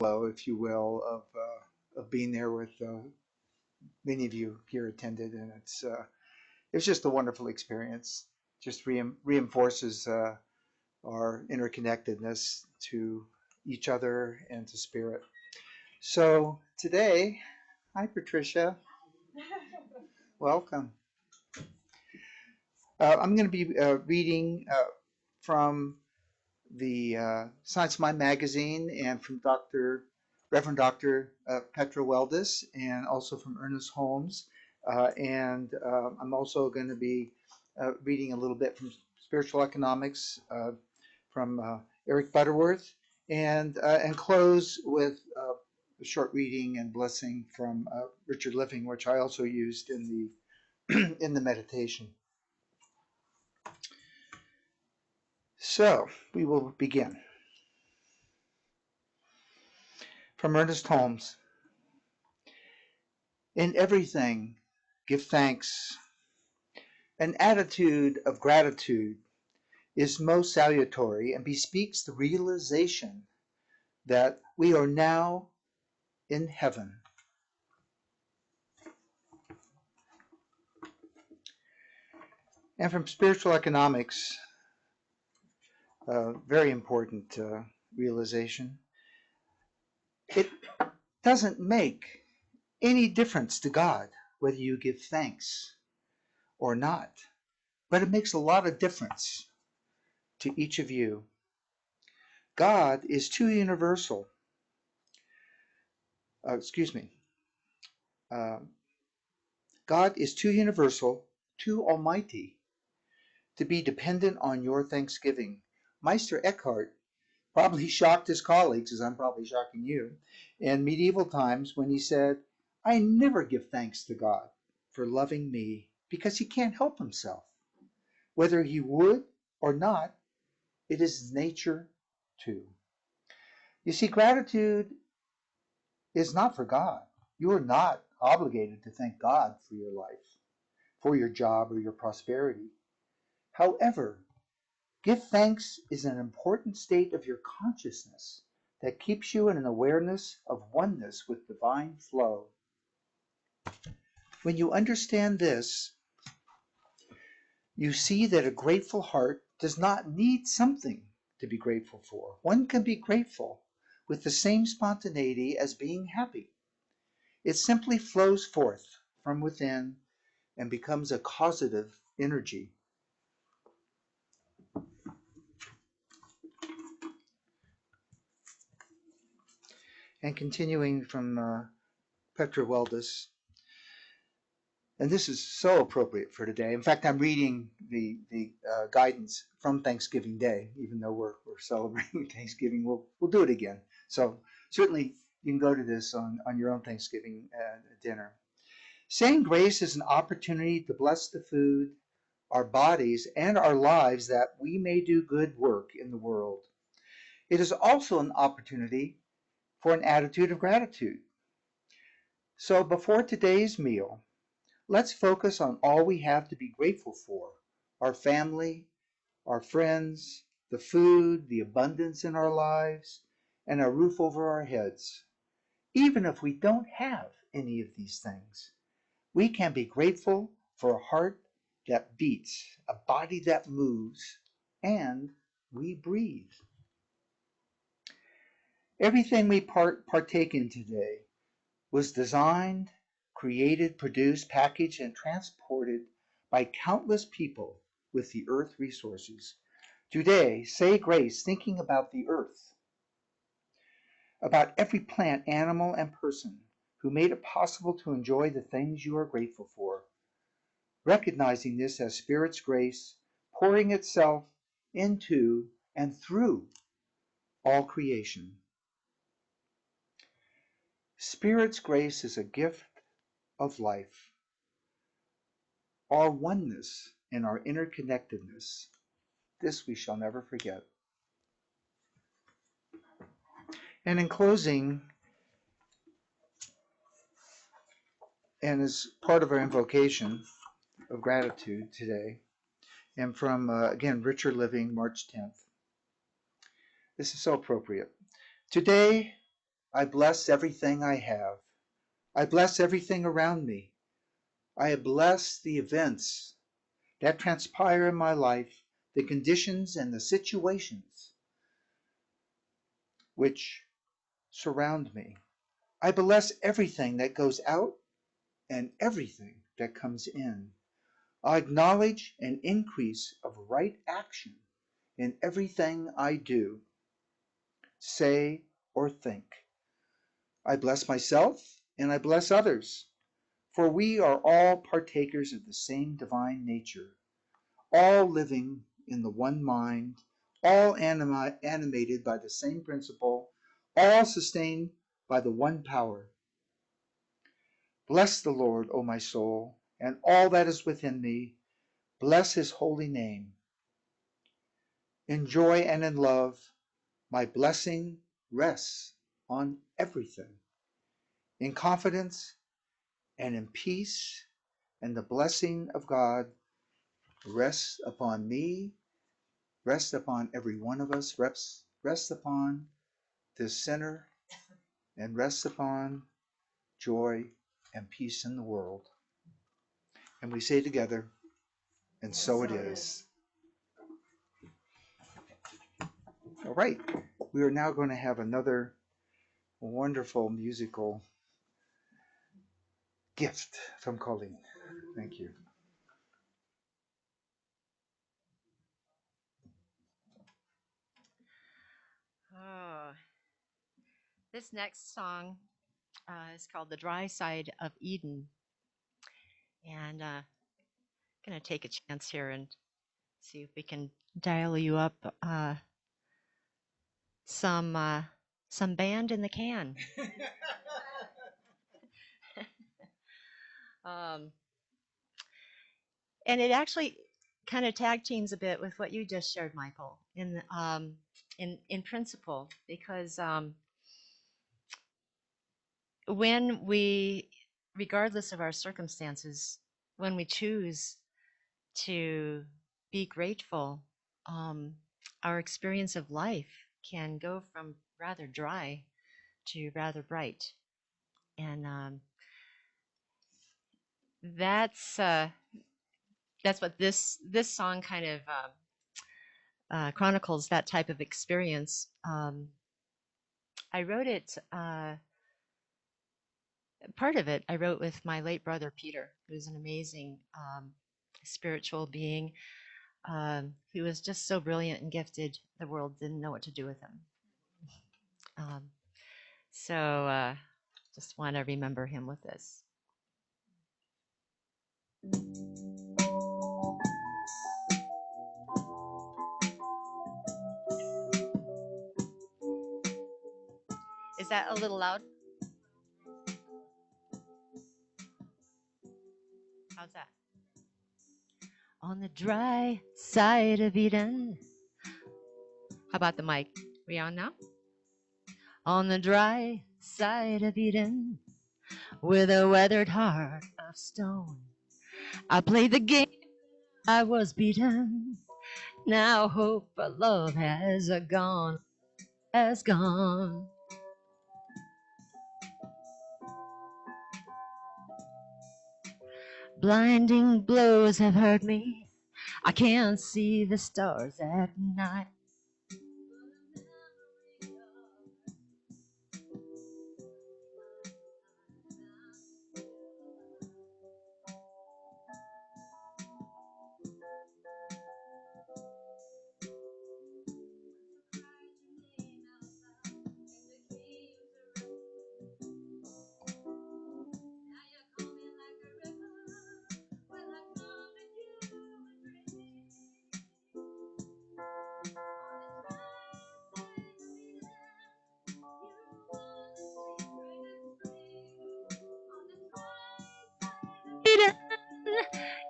flow, if you will, of being there with many of you here attended, and it's just a wonderful experience. Just reinforces our interconnectedness to each other and to spirit. So today, hi Patricia, welcome. I'm going to be reading from the Science Mind magazine and from Reverend Dr. Petra Weldis, and also from Ernest Holmes. I'm also going to be reading a little bit from Spiritual Economics from Eric Butterworth, and close with a short reading and blessing from Richard Living, which I also used in the in the meditation. So we will begin. From Ernest Holmes. In everything, give thanks. An attitude of gratitude is most salutary and bespeaks the realization that we are now in heaven. And from Spiritual Economics, very important realization. It doesn't make any difference to God whether you give thanks or not, but it makes a lot of difference to each of you. God is too universal. God is too universal, too almighty to be dependent on your thanksgiving. Meister Eckhart probably shocked his colleagues, as I'm probably shocking you, in medieval times when he said, I never give thanks to God for loving me because he can't help himself. Whether he would or not, it is his nature too. You see, gratitude is not for God. You are not obligated to thank God for your life, for your job, or your prosperity. However, give thanks is an important state of your consciousness that keeps you in an awareness of oneness with divine flow. When you understand this, you see that a grateful heart does not need something to be grateful for. One can be grateful with the same spontaneity as being happy. It simply flows forth from within and becomes a causative energy. And continuing from Petra Weldis, and this is so appropriate for today. In fact, I'm reading the guidance from Thanksgiving Day, even though we're celebrating Thanksgiving. We'll do it again. So certainly you can go to this on your own Thanksgiving dinner. Saying grace is an opportunity to bless the food, our bodies, and our lives that we may do good work in the world. It is also an opportunity for an attitude of gratitude. So before today's meal, let's focus on all we have to be grateful for: our family, our friends, the food, the abundance in our lives, and a roof over our heads. Even if we don't have any of these things, we can be grateful for a heart that beats, a body that moves, and we breathe. Everything we partake in today was designed, created, produced, packaged, and transported by countless people with the earth resources. Today, say grace thinking about the earth, about every plant, animal, and person who made it possible to enjoy the things you are grateful for, recognizing this as Spirit's grace pouring itself into and through all creation. Spirit's grace is a gift of life, our oneness and our interconnectedness. This we shall never forget. And in closing, and as part of our invocation of gratitude today, and from, again, Richard Living, March 10th. This is so appropriate. Today, I bless everything I have. I bless everything around me. I bless the events that transpire in my life, the conditions and the situations which surround me. I bless everything that goes out and everything that comes in. I acknowledge an increase of right action in everything I do, say, or think. I bless myself and I bless others, for we are all partakers of the same divine nature, all living in the one mind, all animated by the same principle, all sustained by the one power. Bless the Lord, O my soul, and all that is within me. Bless his holy name. In joy and in love, my blessing rests on everything. In confidence and in peace, and the blessing of God rests upon me, rests upon every one of us, rests upon this sinner, and rests upon joy and peace in the world. And we say together, and so it is. All right, we are now going to have another wonderful musical gift from Colleen. Thank you. Oh, this next song is called The Dry Side of Eden. And I'm going to take a chance here and see if we can dial you up some band in the can. And it actually kind of tag teams a bit with what you just shared, Michael, in principle, because when we, regardless of our circumstances, when we choose to be grateful, our experience of life can go from rather dry to rather bright. And that's what this song kind of chronicles, that type of experience. I wrote it, part of it I wrote with my late brother Peter, who's an amazing spiritual being, who was just so brilliant and gifted, the world didn't know what to do with him. So just want to remember him with this. Is that a little loud? How's that? On the dry side of Eden. How about the mic? We on now? On the dry side of Eden, with a weathered heart of stone, I played the game, I was beaten. Now hope for love has gone. Blinding blows have hurt me. I can't see the stars at night.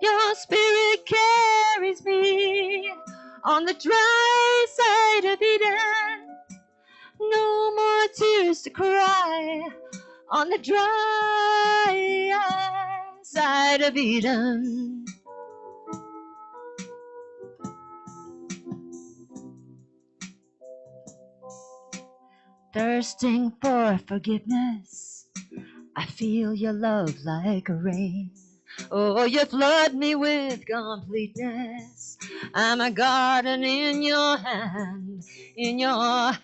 Your spirit carries me on the dry side of Eden. No more tears to cry on the dry side of Eden. thirsting for forgiveness. I feel your love like a rain. Oh, you flood me with completeness. I'm a garden in your hand, yeah.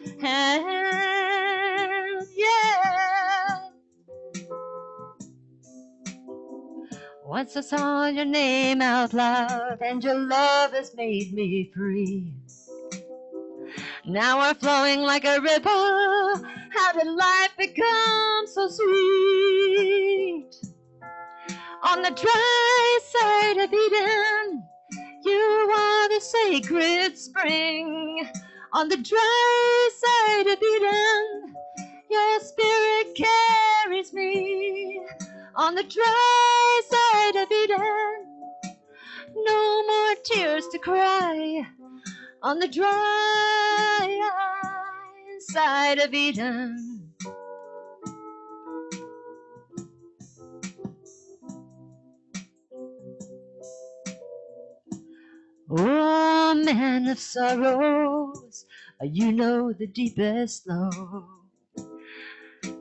Once I saw your name out loud, and your love has made me free. Now we're flowing like a river. How did life become so sweet? On the dry side of Eden, you are the sacred spring. On the dry side of Eden, your spirit carries me. On the dry side of Eden, no more tears to cry. On the dry side of Eden. Oh, man of sorrows, you know the deepest low.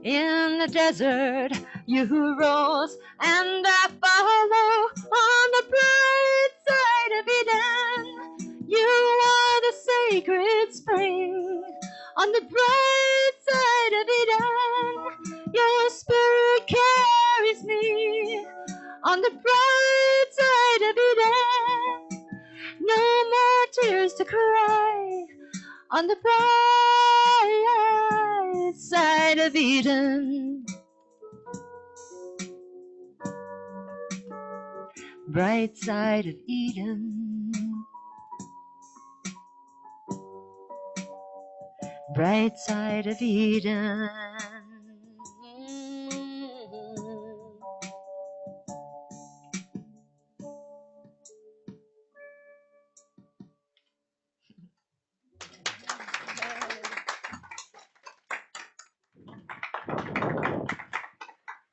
In the desert you rose, and I follow. On the bright side of Eden, you are the sacred spring. On the bright side of Eden, your spirit carries me. On the bright side of Eden, no more tears to cry. On the bright side of Eden. Bright side of Eden. Bright side of Eden.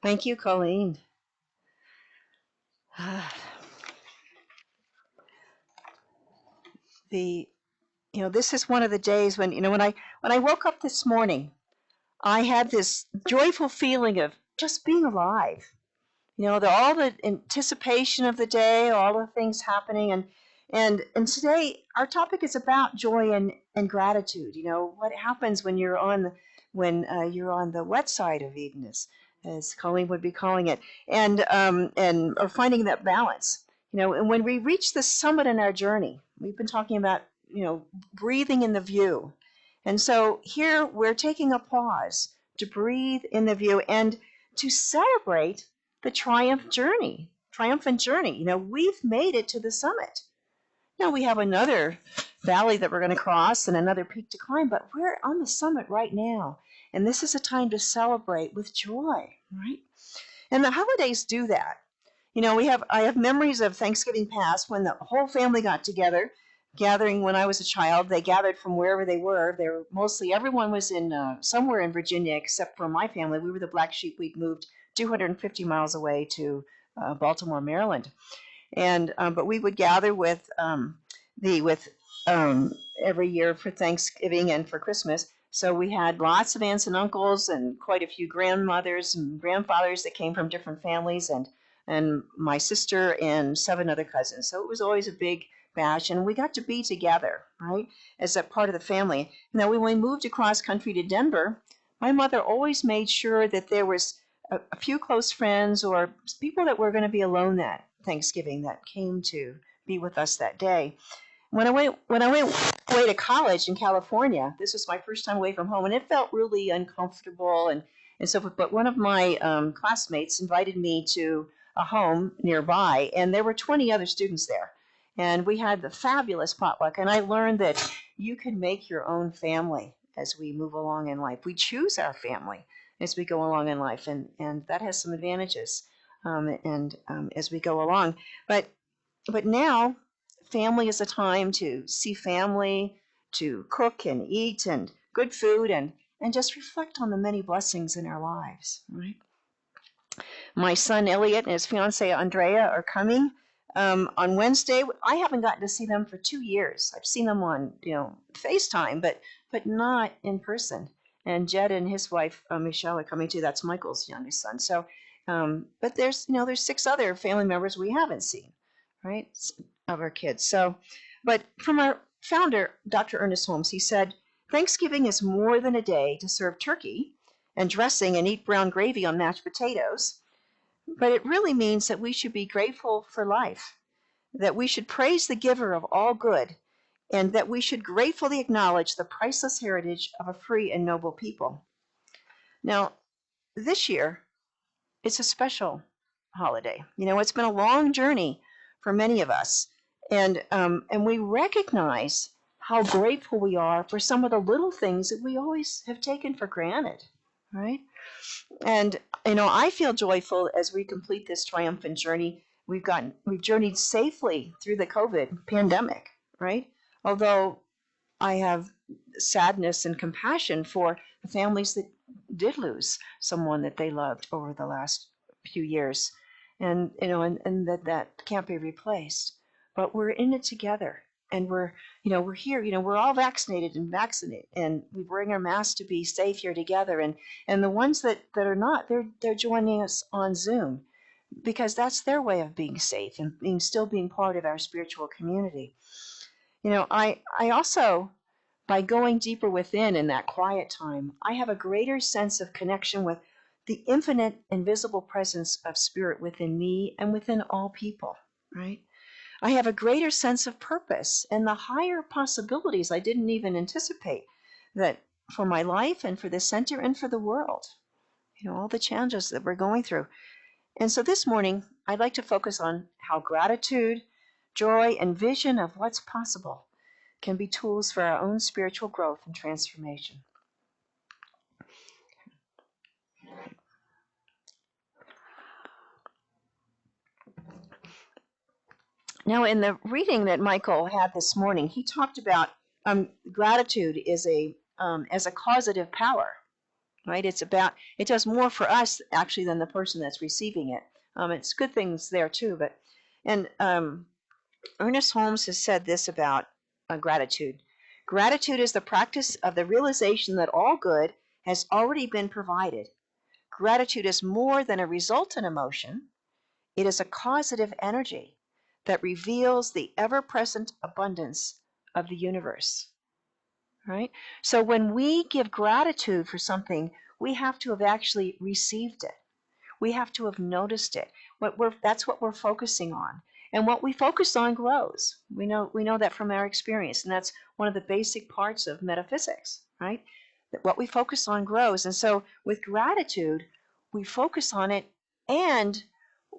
Thank you, Colleen. This is one of the days when I woke up this morning, I had this joyful feeling of just being alive. All the anticipation of the day, all the things happening, and today our topic is about joy and gratitude. What happens when you're on the wet side of Eden, as Colleen would be calling it, and or finding that balance. And when we reach the summit in our journey, we've been talking about breathing in the view, and so here we're taking a pause to breathe in the view and to celebrate the triumphant journey. We've made it to the summit. Now we have another valley that we're going to cross and another peak to climb, but we're on the summit right now. And this is a time to celebrate with joy, right? And the holidays do that. I have memories of Thanksgiving past when the whole family got together, gathering when I was a child. They gathered from wherever they were. Everyone was in somewhere in Virginia except for my family. We were the black sheep. We'd moved 250 miles away to Baltimore, Maryland. And but we would gather with every year for Thanksgiving and for Christmas. So we had lots of aunts and uncles and quite a few grandmothers and grandfathers that came from different families, and my sister and 7 other cousins. So it was always a big bash, and we got to be together, right, as a part of the family. Now, when we moved across country to Denver, my mother always made sure that there was a few close friends or people that were going to be alone that Thanksgiving that came to be with us that day. When I went away to college in California, this was my first time away from home, and it felt really uncomfortable and so forth. But one of my classmates invited me to a home nearby, and there were 20 other students there. And we had the fabulous potluck, and I learned that you can make your own family as we move along in life. We choose our family as we go along in life, and that has some advantages as we go along. But now, family is a time to see family, to cook and eat and good food, and just reflect on the many blessings in our lives, right? My son Elliot and his fiancee Andrea are coming on Wednesday. I haven't gotten to see them for 2 years. I've seen them on FaceTime, but not in person. and Jed and his wife Michelle are coming too. That's Michael's youngest son. So, but there's 6 other family members we haven't seen, right, of our kids. So, but from our founder, Dr. Ernest Holmes, he said, Thanksgiving is more than a day to serve turkey and dressing and eat brown gravy on mashed potatoes, but it really means that we should be grateful for life, that we should praise the giver of all good, and that we should gratefully acknowledge the priceless heritage of a free and noble people. Now, this year, it's a special holiday. It's been a long journey for many of us, and we recognize how grateful we are for some of the little things that we always have taken for granted, right? And I feel joyful as we complete this triumphant journey. We've journeyed safely through the COVID pandemic, right? Although I have sadness and compassion for the families that did lose someone that they loved over the last few years, and that can't be replaced. But we're in it together, and we're here. We're all vaccinated, and we bring our masks to be safe here together. And the ones that are not, they're joining us on Zoom, because that's their way of being safe and still being part of our spiritual community. I also, by going deeper within in that quiet time, I have a greater sense of connection with the infinite, invisible presence of spirit within me and within all people, right? I have a greater sense of purpose and the higher possibilities I didn't even anticipate that for my life and for this center and for the world, all the challenges that we're going through. And so this morning, I'd like to focus on how gratitude, joy, and vision of what's possible can be tools for our own spiritual growth and transformation. Now, in the reading that Michael had this morning, he talked about gratitude is as a causative power, right? It does more for us actually than the person that's receiving it. It's good things there too, and Ernest Holmes has said this about gratitude. Gratitude is the practice of the realization that all good has already been provided. Gratitude is more than a resultant emotion. It is a causative energy that reveals the ever-present abundance of the universe. Right? So when we give gratitude for something, we have to have actually received it. We have to have noticed it. That's what we're focusing on. And what we focus on grows. We know that from our experience, and that's one of the basic parts of metaphysics, right? That what we focus on grows. And so with gratitude, we focus on it and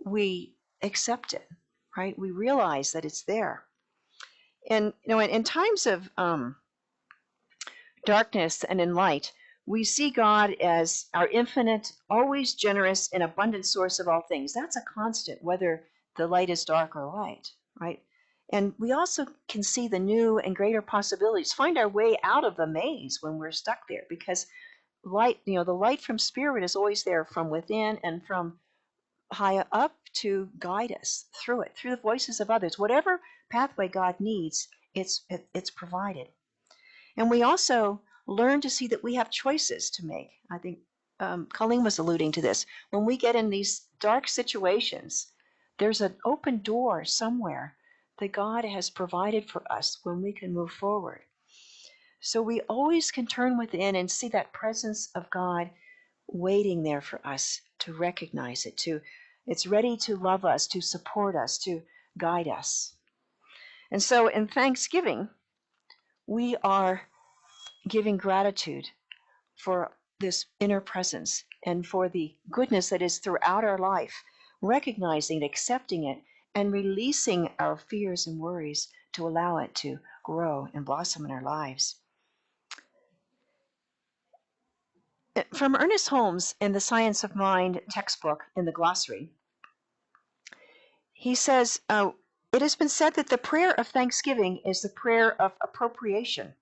we accept it, right? We realize that it's there. And in times of darkness and in light, we see God as our infinite, always generous, and abundant source of all things. That's a constant, whether the light is dark or light, right? And we also can see the new and greater possibilities, find our way out of the maze when we're stuck there, because light, the light from spirit is always there from within and from high up to guide us through it, through the voices of others. Whatever pathway God needs, it's provided. And we also learn to see that we have choices to make. I think Colleen was alluding to this. When we get in these dark situations, there's an open door somewhere that God has provided for us when we can move forward. So we always can turn within and see that presence of God waiting there for us to recognize it, it's ready to love us, to support us, to guide us. And so in Thanksgiving, we are giving gratitude for this inner presence and for the goodness that is throughout our life, recognizing, accepting it, and releasing our fears and worries to allow it to grow and blossom in our lives. From Ernest Holmes in the Science of Mind textbook in the glossary, he says, it has been said that the prayer of thanksgiving is the prayer of appropriation.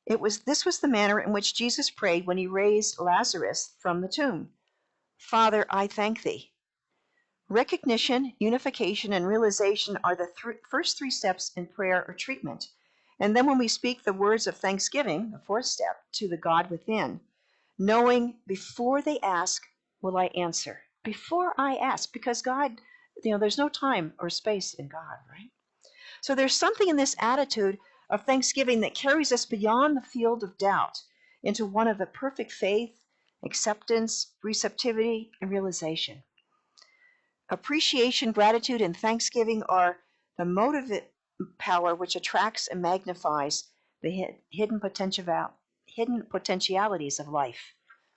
This was the manner in which Jesus prayed when he raised Lazarus from the tomb. Father, I thank thee. Recognition, unification, and realization are the first 3 steps in prayer or treatment. And then when we speak the words of thanksgiving, the 4th step, to the God within, knowing before they ask, will I answer? Before I ask, because God, there's no time or space in God, right? So there's something in this attitude of thanksgiving that carries us beyond the field of doubt into one of the perfect faith, acceptance, receptivity, and realization. Appreciation, gratitude, and thanksgiving are the motive power which attracts and magnifies the hidden potentialities of life,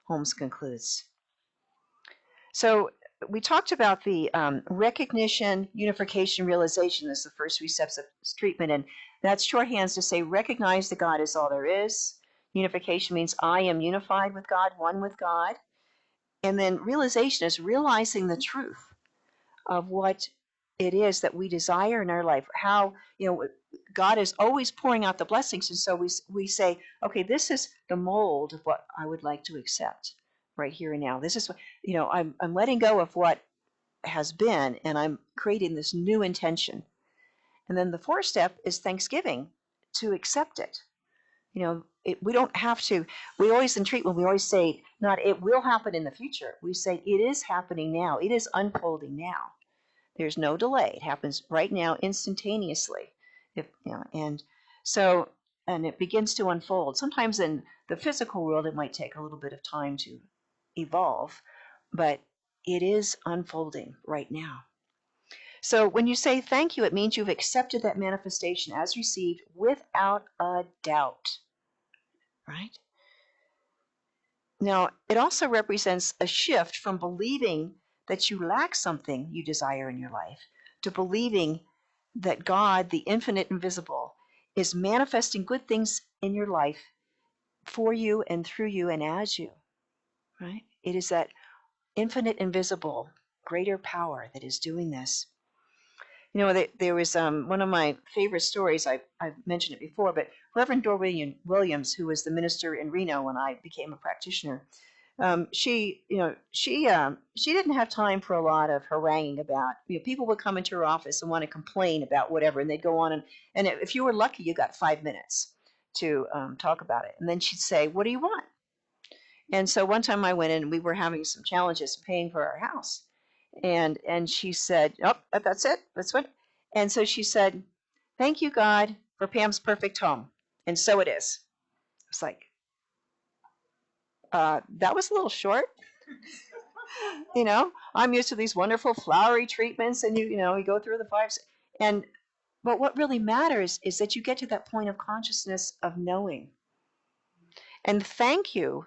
Holmes concludes. So we talked about the recognition, unification, realization as the first 3 steps of treatment, and that's shorthands to say recognize that God is all there is. Unification means I am unified with God, one with God. And then realization is realizing the truth of what it is that we desire in our life. How, God is always pouring out the blessings. And so we say, okay, this is the mold of what I would like to accept right here and now. This is what, I'm letting go of what has been, and I'm creating this new intention. And then the 4th step is thanksgiving, to accept it. We don't have to, we always in treatment, we always say, not it will happen in the future. We say it is happening now. It is unfolding now. There's no delay. It happens right now, instantaneously. And it begins to unfold. Sometimes in the physical world, it might take a little bit of time to evolve, but it is unfolding right now. So when you say thank you, it means you've accepted that manifestation as received without a doubt, right? Now, it also represents a shift from believing that you lack something you desire in your life to believing that God, the infinite invisible, is manifesting good things in your life for you and through you and as you, right? It is that infinite invisible greater power that is doing this. There was one of my favorite stories, I've mentioned it before, but Reverend Doreen Williams, who was the minister in Reno when I became a practitioner, she didn't have time for a lot of haranguing about, people would come into her office and want to complain about whatever, and they'd go on, and if you were lucky, you got 5 minutes to talk about it. And then she'd say, what do you want? And so one time I went in and we were having some challenges paying for our house. And she said, oh, that's it. That's what. And so she said, thank you, God, for Pam's perfect home. And so it is. It's like, that was a little short. I'm used to these wonderful flowery treatments, and you go through the 5. But what really matters is that you get to that point of consciousness of knowing. And thank you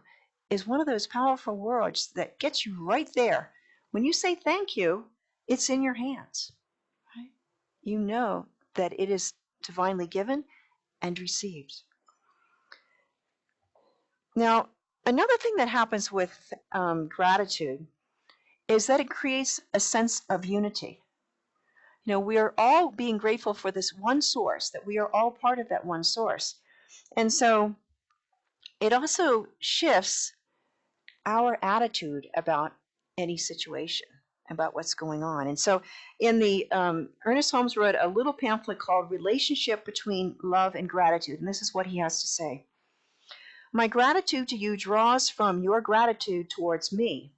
is one of those powerful words that gets you right there. When you say thank you, it's in your hands. Right? You know that it is divinely given and received. Now, another thing that happens with gratitude is that it creates a sense of unity. We are all being grateful for this one source, that we are all part of that one source. And so it also shifts our attitude about any situation, about what's going on. And so in the, Ernest Holmes wrote a little pamphlet called Relationship Between Love and Gratitude. And this is what he has to say. My gratitude to you draws from your gratitude towards me,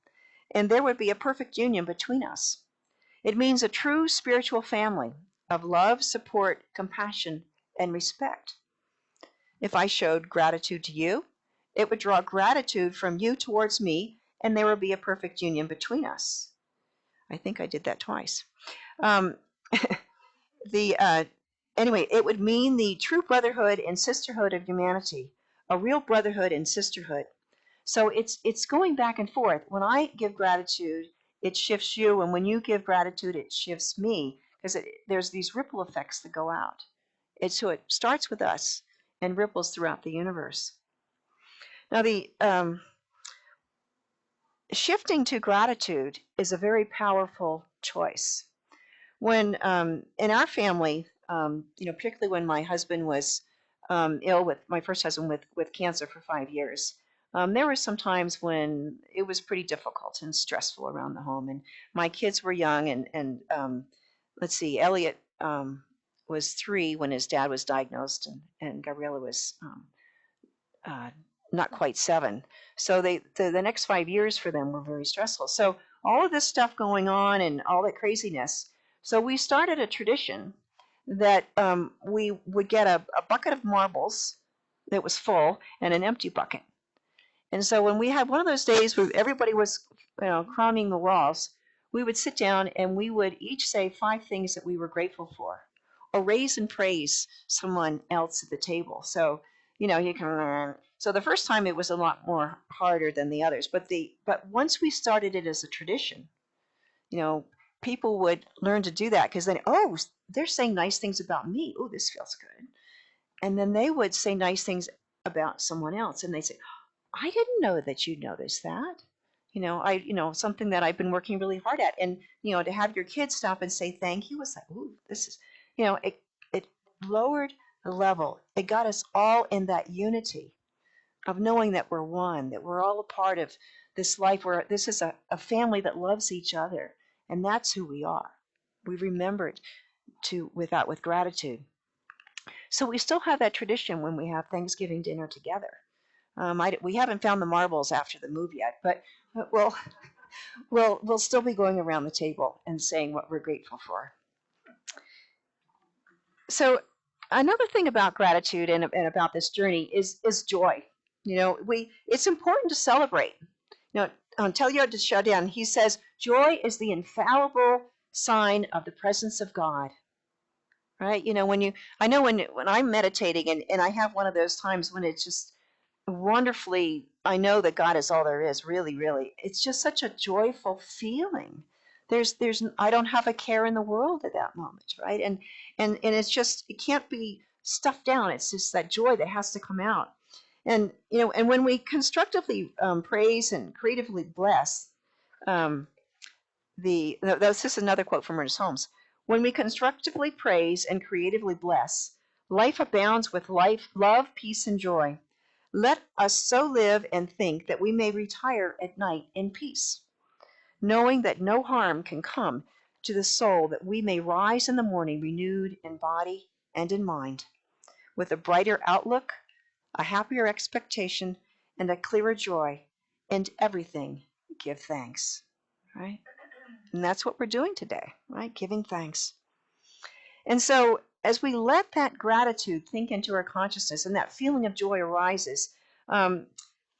and there would be a perfect union between us. It means a true spiritual family of love, support, compassion, and respect. If I showed gratitude to you, it would draw gratitude from you towards me, and there would be a perfect union between us. I think I did that twice. Anyway, it would mean the true brotherhood and sisterhood of humanity, a real brotherhood and sisterhood. So it's going back and forth. When I give gratitude, it shifts you, and when you give gratitude, it shifts me, because there's these ripple effects that go out. So it starts with us and ripples throughout the universe. Now, the shifting to gratitude is a very powerful choice. When in our family, particularly when my husband was ill with my first husband with cancer for 5 years, there were some times when it was pretty difficult and stressful around the home, and my kids were young, and let's see, Elliot was 3 when his dad was diagnosed, and Gabriella was not quite 7. So the next 5 years for them were very stressful. So all of this stuff going on and all that craziness. So we started a tradition that we would get a bucket of marbles that was full and an empty bucket. And so when we had one of those days where everybody was, crumbing the walls, we would sit down and we would each say 5 things that we were grateful for, or raise and praise someone else at the table. So, you can. So the first time it was a lot more harder than the others, but once we started it as a tradition, people would learn to do that because then, oh, they're saying nice things about me. Oh, this feels good. And then they would say nice things about someone else, and they say, I didn't know that you noticed that. Something that I've been working really hard at. And, to have your kids stop and say thank you was like, ooh, this is, it lowered the level. It got us all in that unity of knowing that we're one, that we're all a part of this life where this is a family that loves each other. And that's who we are. We remembered with gratitude. So we still have that tradition when we have Thanksgiving dinner together. We haven't found the marbles after the move yet, but we'll still be going around the table and saying what we're grateful for. So another thing about gratitude and about this journey is joy. It's important to celebrate. Teilhard de Chardin, he says, joy is the infallible sign of the presence of God. Right? When I'm meditating and I have one of those times when it's just wonderfully, I know that God is all there is, really, really. It's just such a joyful feeling. I don't have a care in the world at that moment, right? And it's just, it can't be stuffed down. It's just that joy that has to come out. And and when we constructively praise and creatively bless, this is another quote from Ernest Holmes. When we constructively praise and creatively bless, life abounds with love, peace, and joy. Let us so live and think that we may retire at night in peace, knowing that no harm can come to the soul, that we may rise in the morning renewed in body and in mind, with a brighter outlook, a happier expectation, and a clearer joy. And everything give thanks, right? And that's what we're doing today, right? Giving thanks. And so as we let that gratitude sink into our consciousness and that feeling of joy arises,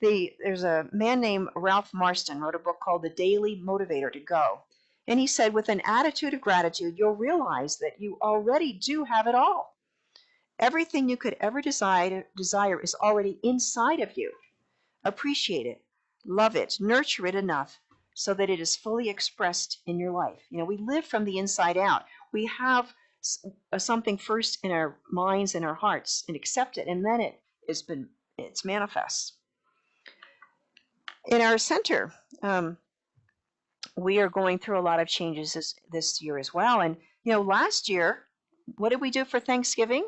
there's a man named Ralph Marston wrote a book called The Daily Motivator to Go. And he said, with an attitude of gratitude, you'll realize that you already do have it all. Everything you could ever desire is already inside of you. Appreciate it, love it, nurture it enough so that it is fully expressed in your life. We live from the inside out. We have something first in our minds and our hearts and accept it, and then it's manifest. In our center, we are going through a lot of changes this year as well. And last year, what did we do for Thanksgiving?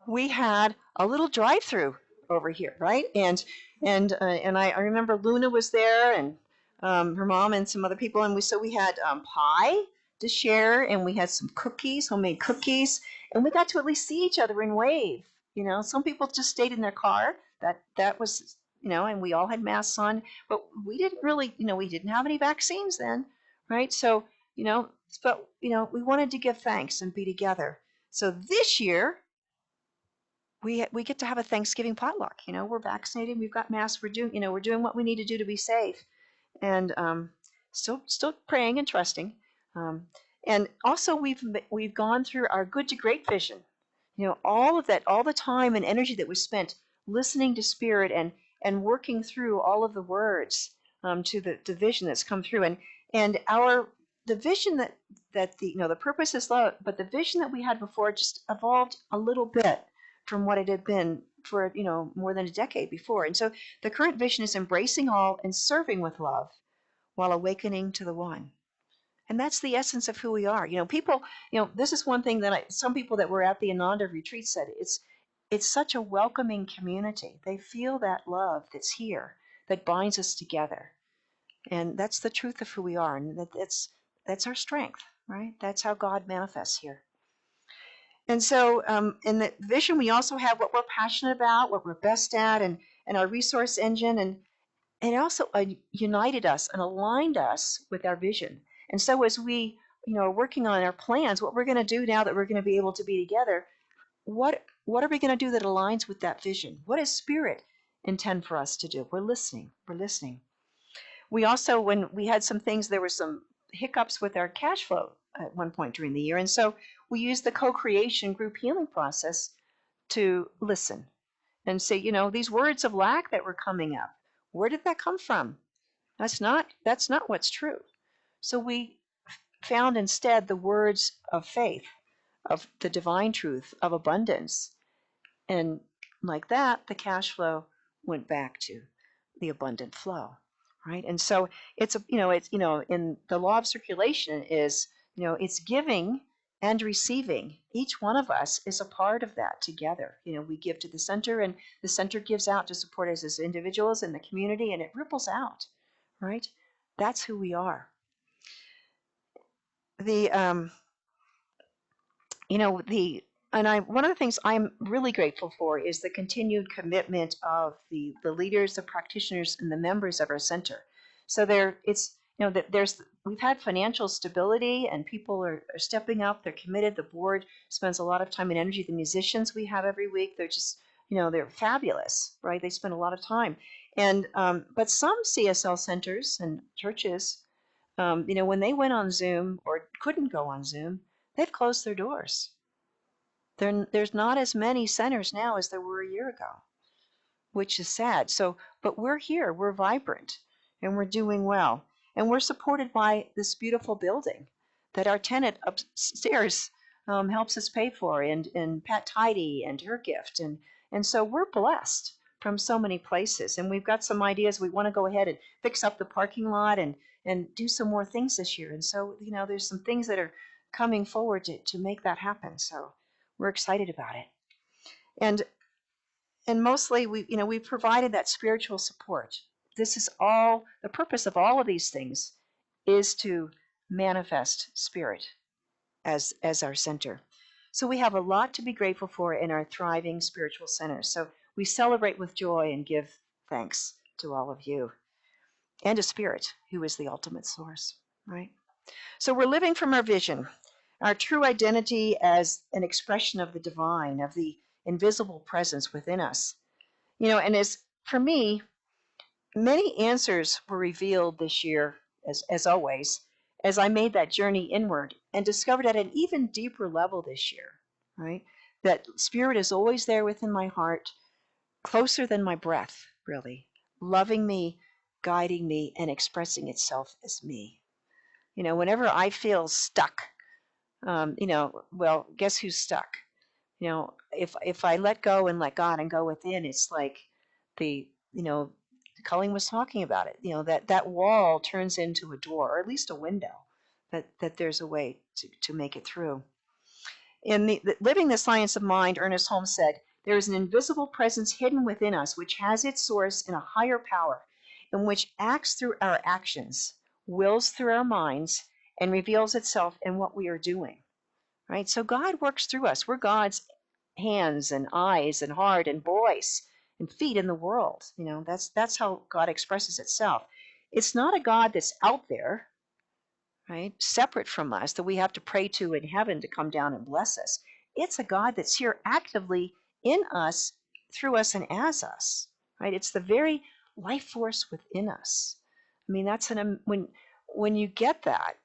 We had a little drive-through over here, right? And I remember Luna was there, and her mom and some other people, and we had pie to share, and we had some cookies, homemade cookies, and we got to at least see each other and wave. Some people just stayed in their car. That was, and we all had masks on, but we didn't really, we didn't have any vaccines then, right? So, but we wanted to give thanks and be together. So this year, we get to have a Thanksgiving potluck. We're vaccinated, we've got masks, we're doing what we need to do to be safe, and still praying and trusting. And also we've gone through our good to great vision. All of that, all the time and energy that was spent listening to Spirit and working through all of the words to the vision that's come through. And the vision that the purpose is love, but the vision that we had before just evolved a little bit from what it had been for more than a decade before. And so the current vision is embracing all and serving with love while awakening to the one. And that's the essence of who we are. People, this is one thing that some people that were at the Ananda retreat said, it's such a welcoming community. They feel that love that's here, that binds us together. And that's the truth of who we are. And that's our strength, right? That's how God manifests here. And so in the vision, we also have what we're passionate about, what we're best at, and our resource engine, and it also united us and aligned us with our vision. And so as we are working on our plans, what we're going to do now that we're going to be able to be together, what are we going to do that aligns with that vision? What does Spirit intend for us to do? We're listening. We also, when we had some things, there were some hiccups with our cash flow at one point during the year. And so we used the co-creation group healing process to listen and say, these words of lack that were coming up, where did that come from? That's not what's true. So we found instead the words of faith, of the divine truth, of abundance. And like that, the cash flow went back to the abundant flow, right? And so it's in the law of circulation is, it's giving and receiving. Each one of us is a part of that together. We give to the center, and the center gives out to support us as individuals in the community, and it ripples out, right? That's who we are. One of the things I'm really grateful for is the continued commitment of the leaders, the practitioners, and the members of our center. So we've had financial stability, and people are stepping up. They're committed. The board spends a lot of time and energy. The musicians we have every week, they're just, they're fabulous, right? They spend a lot of time. And but some CSL centers and churches, when they went on Zoom or couldn't go on Zoom, they've closed their doors. There's not as many centers now as there were a year ago, which is sad. So, but we're here, we're vibrant, and we're doing well. And we're supported by this beautiful building that our tenant upstairs helps us pay for, and Pat Tidy and her gift. And so we're blessed from so many places. And we've got some ideas. We want to go ahead and fix up the parking lot and do some more things this year. And so, there's some things that are coming forward to make that happen. So we're excited about it. And mostly we provided that spiritual support. This is all, the purpose of all of these things is to manifest Spirit as our center. So we have a lot to be grateful for in our thriving spiritual center. So we celebrate with joy and give thanks to all of you and to Spirit, who is the ultimate source, right? So we're living from our vision, our true identity as an expression of the divine, of the invisible presence within us. And as for me, many answers were revealed this year, as always, as I made that journey inward and discovered at an even deeper level this year, right? That Spirit is always there within my heart, closer than my breath, really, loving me, guiding me, and expressing itself as me. Whenever I feel stuck, well, guess who's stuck? If I let go and let God and go within, it's like Colleen was talking about it, that wall turns into a door, or at least a window, that there's a way to make it through. In the Living the Science of Mind, Ernest Holmes said, there is an invisible presence hidden within us which has its source in a higher power, and which acts through our actions, wills through our minds, and reveals itself in what we are doing. Right? So God works through us. We're God's hands and eyes and heart and voice and feet in the world. That's how God expresses itself. It's not a God that's out there, right, separate from us, that we have to pray to in heaven to come down and bless us. It's a God that's here actively in us, through us, and as us. Right? It's the very life force within us. I mean, that's when you get that.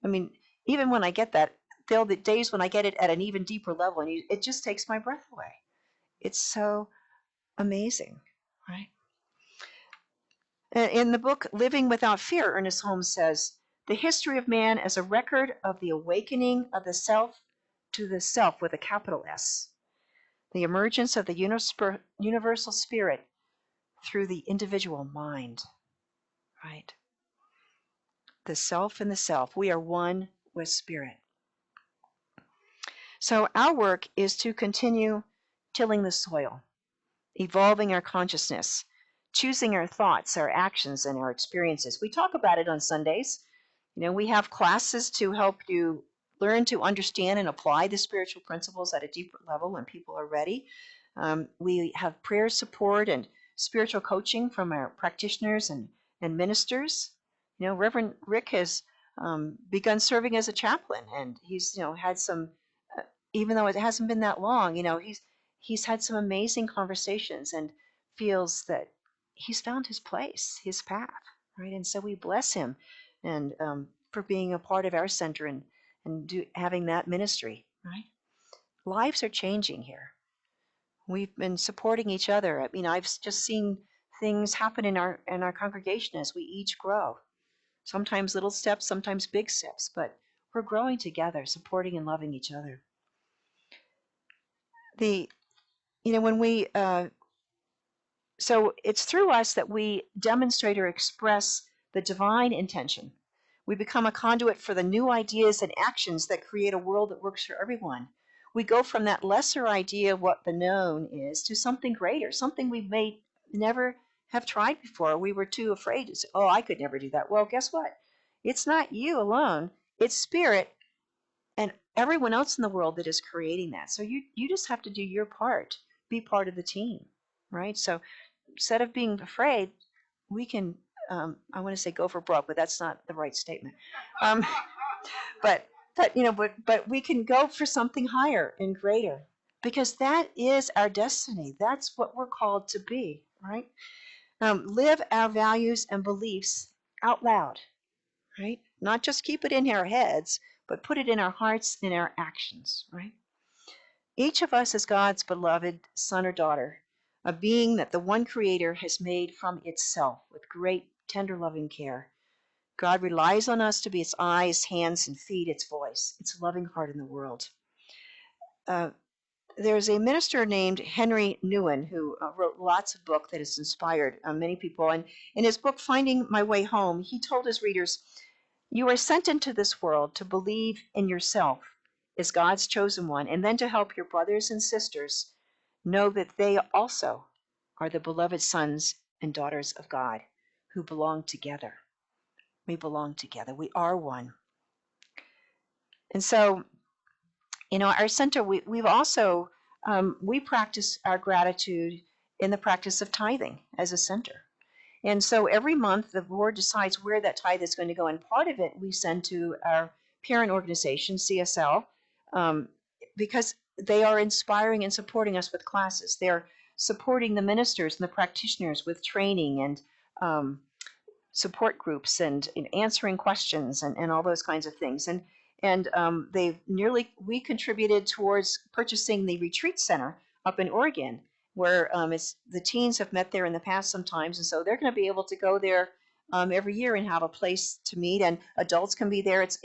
I mean, even when I get that, there'll be days when I get it at an even deeper level, and it just takes my breath away. It's so amazing, right? In the book Living Without Fear, Ernest Holmes says, the history of man as a record of the awakening of the self to the self with a capital S, the emergence of the universal spirit through the individual mind, right? The self and the self. We are one with Spirit. So our work is to continue tilling the soil, evolving our consciousness, choosing our thoughts, our actions, and our experiences. We talk about it on Sundays. We have classes to help you learn to understand and apply the spiritual principles at a deeper level when people are ready. We have prayer support and spiritual coaching from our practitioners and ministers. Reverend Rick has begun serving as a chaplain, and he's had some, even though it hasn't been that long, he's had some amazing conversations and feels that he's found his place, his path, right? And so we bless him and for being a part of our center and having that ministry, right? Lives are changing here. We've been supporting each other. I mean, I've just seen things happen in our congregation as we each grow. Sometimes little steps, sometimes big steps, but we're growing together, supporting and loving each other. When we so it's through us that we demonstrate or express the divine intention. We become a conduit for the new ideas and actions that create a world that works for everyone. We go from that lesser idea of what the known is to something greater, something we may never have tried before. We were too afraid to say, oh, I could never do that. Well, guess what? It's not you alone. It's spirit and everyone else in the world that is creating that. So you just have to do your part, be part of the team, right? So instead of being afraid, we can, I want to say go for broke, but that's not the right statement. But we can go for something higher and greater, because that is our destiny. That's what we're called to be, right? Live our values and beliefs out loud, right? Not just keep it in our heads, but put it in our hearts and our actions, right? Each of us is God's beloved son or daughter, a being that the one Creator has made from itself with great, tender, loving care. God relies on us to be its eyes, hands, and feet, its voice, its loving heart in the world. There's a minister named Henry Nouwen who wrote lots of books that has inspired many people. And in his book, Finding My Way Home, he told his readers, you are sent into this world to believe in yourself as God's chosen one, and then to help your brothers and sisters know that they also are the beloved sons and daughters of God who belong together. We belong together. We are one. And so, our center, we've also, we practice our gratitude in the practice of tithing as a center. And so every month the board decides where that tithe is going to go. And part of it we send to our parent organization, CSL, because they are inspiring and supporting us with classes. They're supporting the ministers and the practitioners with training and support groups and answering questions and all those kinds of things. And we contributed towards purchasing the retreat center up in Oregon, where the teens have met there in the past sometimes, and so they're going to be able to go there every year and have a place to meet, and adults can be there. It's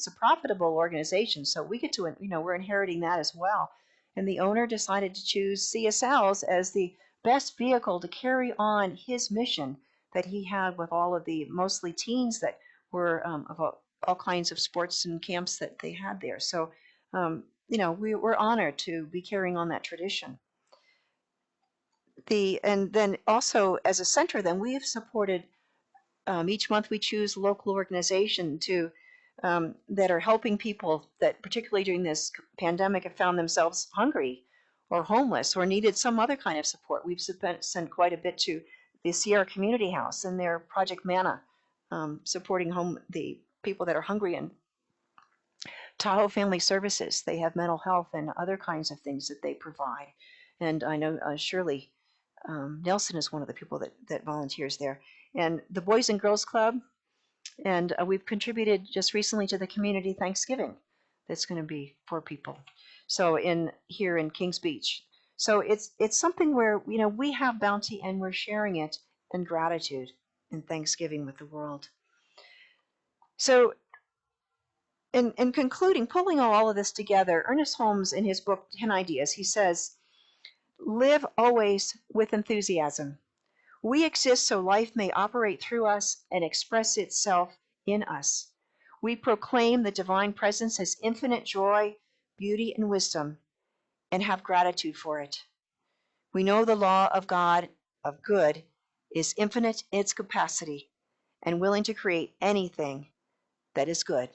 a profitable organization, so we get to, we're inheriting that as well. And the owner decided to choose CSLs as the best vehicle to carry on his mission that he had with all of the mostly teens that were of all kinds of sports and camps that they had there. So, we're honored to be carrying on that tradition. And then also as a center, then we have supported, each month we choose a local organization to that are helping people that particularly during this pandemic have found themselves hungry or homeless or needed some other kind of support. We've sent quite a bit to the Sierra Community House and their Project Manna, supporting the people that are hungry, and Tahoe Family Services. They have mental health and other kinds of things that they provide. And I know Shirley Nelson is one of the people that volunteers there. And the Boys and Girls Club, and we've contributed just recently to the community Thanksgiving that's going to be for people. So here in Kings Beach. So it's something where we have bounty and we're sharing it in gratitude and thanksgiving with the world. So in concluding, pulling all of this together, Ernest Holmes in his book 10 Ideas, he says, live always with enthusiasm. We exist so life may operate through us and express itself in us. We proclaim the divine presence as infinite joy, beauty, and wisdom, and have gratitude for it. We know the law of God, of good, is infinite in its capacity and willing to create anything that is good.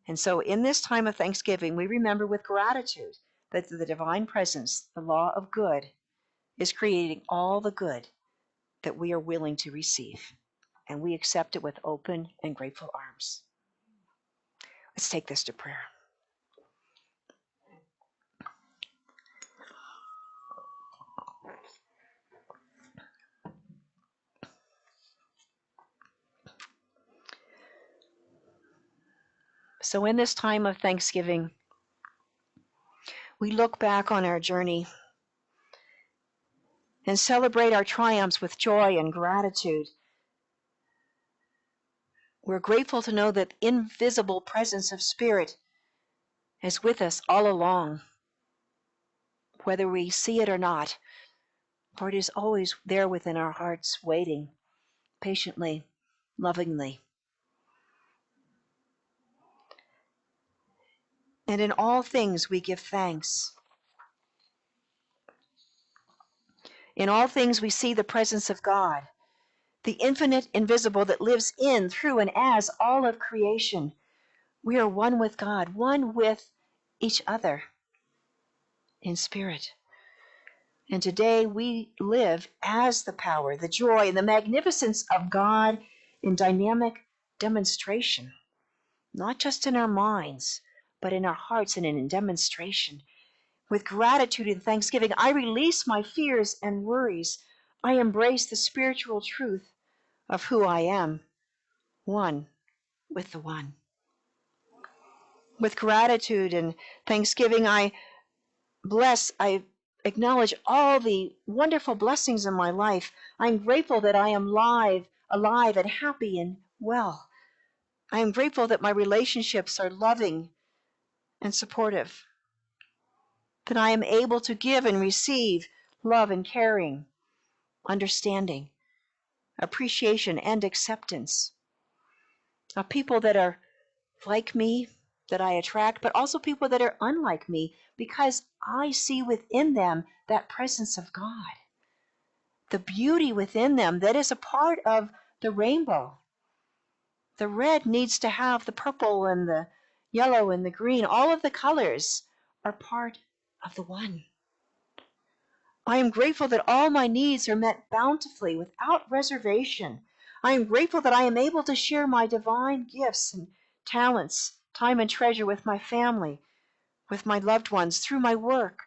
And so in this time of Thanksgiving, we remember with gratitude that the divine presence, the law of good, is creating all the good that we are willing to receive, and we accept it with open and grateful arms. Let's take this to prayer. So in this time of Thanksgiving, we look back on our journey and celebrate our triumphs with joy and gratitude. We're grateful to know that the invisible presence of Spirit is with us all along, whether we see it or not, for it is always there within our hearts, waiting patiently, lovingly. And in all things we give thanks. In all things we see the presence of God, the infinite invisible that lives in, through, and as all of creation. We are one with God, one with each other in spirit. And today we live as the power, the joy, and the magnificence of God in dynamic demonstration, not just in our minds, but in our hearts and in demonstration. With gratitude and thanksgiving, I release my fears and worries. I embrace the spiritual truth of who I am, one with the one. With gratitude and thanksgiving, I acknowledge all the wonderful blessings in my life. I'm grateful that I am alive and happy and well. I am grateful that my relationships are loving and supportive, that I am able to give and receive love and caring, understanding, appreciation, and acceptance of people that are like me, that I attract, but also people that are unlike me, because I see within them that presence of God, the beauty within them that is a part of the rainbow. The red needs to have the purple and the yellow and the green. All of the colors are part of the one. I am grateful that all my needs are met bountifully without reservation. I am grateful that I am able to share my divine gifts and talents, time and treasure with my family, with my loved ones, through my work,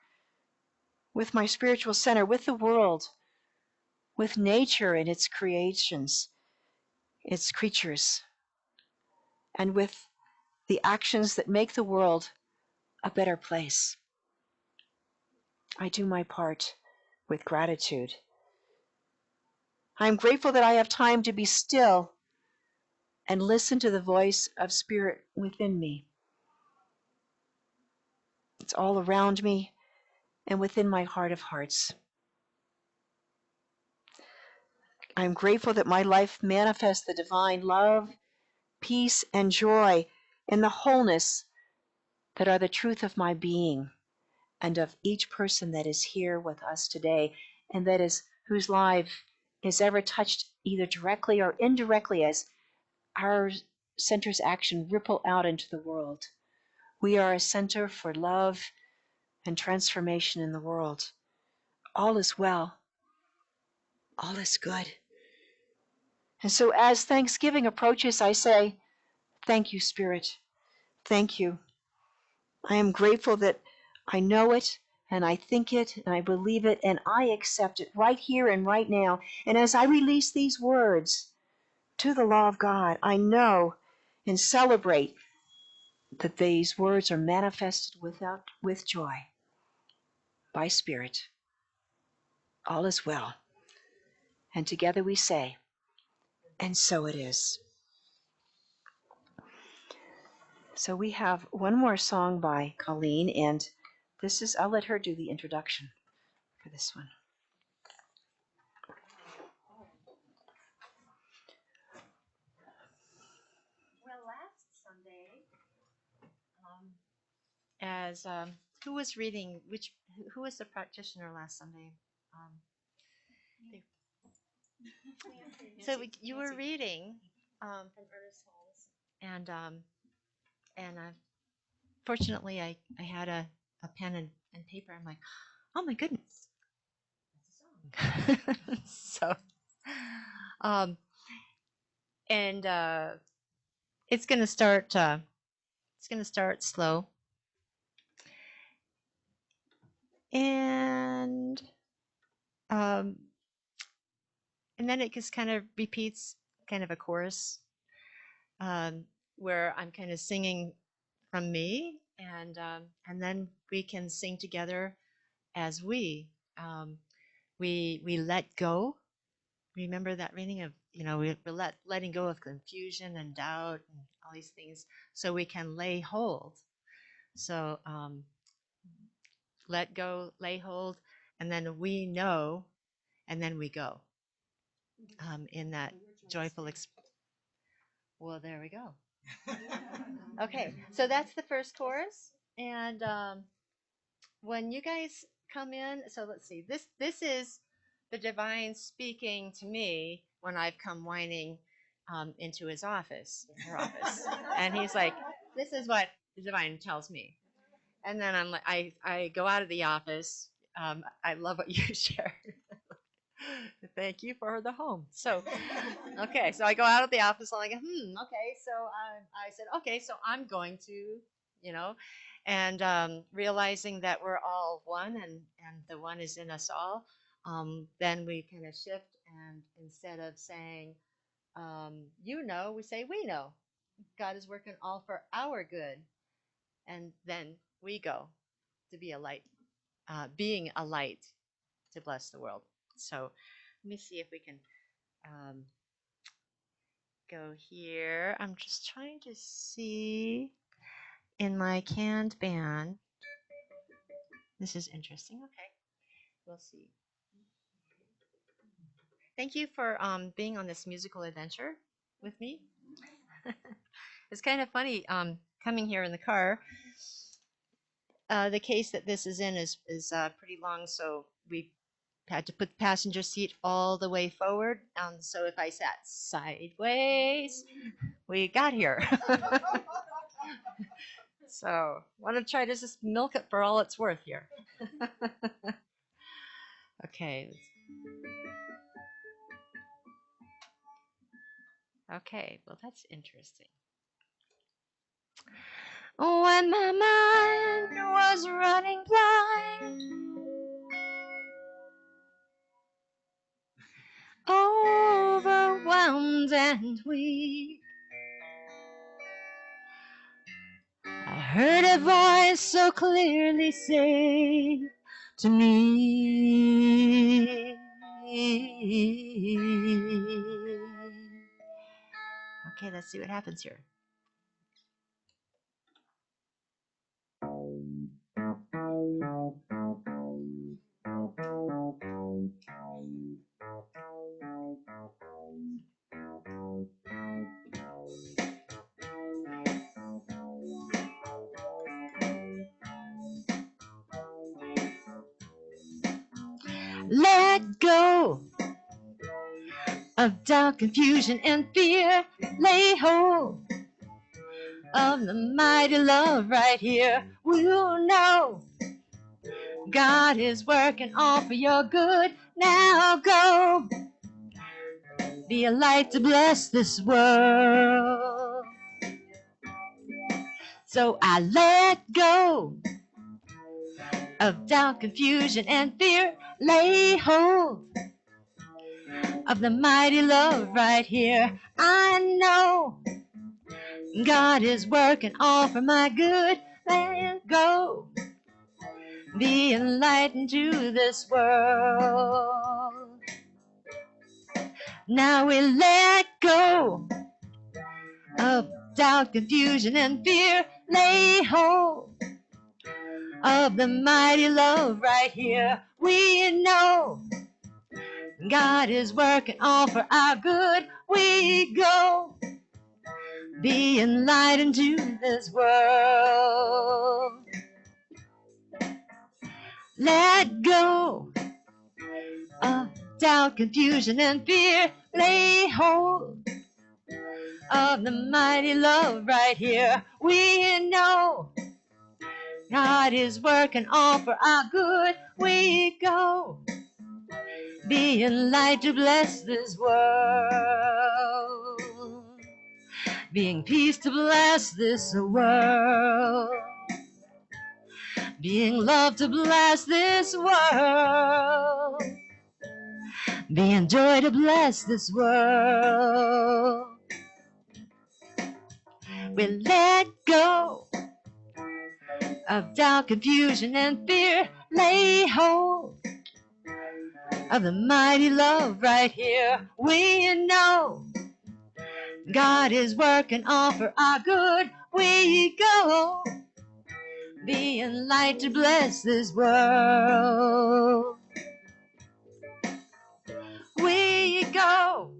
with my spiritual center, with the world, with nature and its creations, its creatures, and with the actions that make the world a better place. I do my part with gratitude. I am grateful that I have time to be still and listen to the voice of Spirit within me. It's all around me and within my heart of hearts. I'm grateful that my life manifests the divine love, peace, and joy in the wholeness that are the truth of my being and of each person that is here with us today, and that is whose life is ever touched either directly or indirectly as our center's action ripple out into the world. We are a center for love and transformation in the world. All is well. All is good. And so as Thanksgiving approaches, I say, thank you, Spirit. Thank you. I am grateful that I know it, and I think it, and I believe it, and I accept it right here and right now. And as I release these words to the law of God, I know and celebrate that these words are manifested with joy by Spirit. All is well. And together we say, and so it is. So we have one more song by Colleen, and I'll let her do the introduction for this one. Well, last Sunday, as who was reading? Who was the practitioner last Sunday? They- so you were reading from Ernest Holmes, and fortunately I had a pen and paper. I'm like, oh my goodness, So, and it's going to start. It's going to start slow, and then it just kind of repeats, kind of a chorus, where I'm kind of singing from me, and then we can sing together as we let go. Remember that reading of, we're letting go of confusion and doubt and all these things, so we can lay hold. So let go, lay hold, and then we know, and then we go in that joyful well, there we go. Okay, so that's the first chorus, and when you guys come in, so let's see, this is the divine speaking to me when I've come whining into his office, her office, and he's like, this is what the divine tells me. And then I'm like, I go out of the office. I love what you shared. Thank you for the home. So, okay, so I go out of the office. I'm like, okay. So I said, okay, so I'm going to, and realizing that we're all one, and the one is in us all. Then we kind of shift, and instead of saying, we say, we know. God is working all for our good, and then we go to be a light, being a light to bless the world. So let me see if we can go here. I'm just trying to see in my canned band. This is interesting. Okay, we'll see. Thank you for being on this musical adventure with me. It's kind of funny coming here in the car. The case that this is in is pretty long, so we had to put the passenger seat all the way forward. So if I sat sideways, we got here. So want to try to just milk it for all it's worth here. Okay. Okay, well, that's interesting. When my mind was running blind, overwhelmed and weak, I heard a voice so clearly say to me, okay, let's see what happens here. Let go of doubt, confusion, and fear. Lay hold of the mighty love right here. We'll know God is working all for your good. Now go be a light to bless this world. So I let go of doubt, confusion, and fear. Lay hold of the mighty love right here. I know God is working all for my good. Let go, be a light into this world. Now we let go of doubt, confusion, and fear. Lay hold of the mighty love right here. We know God is working all for our good. We go being light into this world. Let go of doubt, confusion, and fear. Lay hold of the mighty love right here. We know God is working all for our good. We go being light to bless this world, being peace to bless this world, being love to bless this world, being joy to bless this world. We let go of doubt, confusion, and fear. Lay hold of the mighty love right here. We know God is working all for our good. We go being light to bless this world. We go.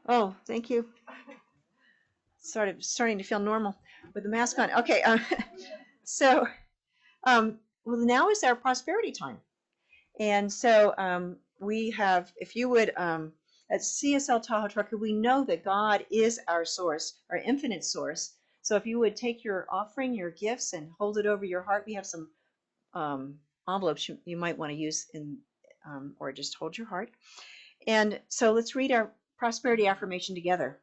Oh, thank you. Starting to feel normal with the mask on. Okay, so well, now is our prosperity time, and so we have, if you would, at CSL Tahoe-Truckee, we know that God is our source, our infinite source. So if you would take your offering, your gifts, and hold it over your heart, we have some envelopes you might want to use in, or just hold your heart. And so let's read our prosperity affirmation together.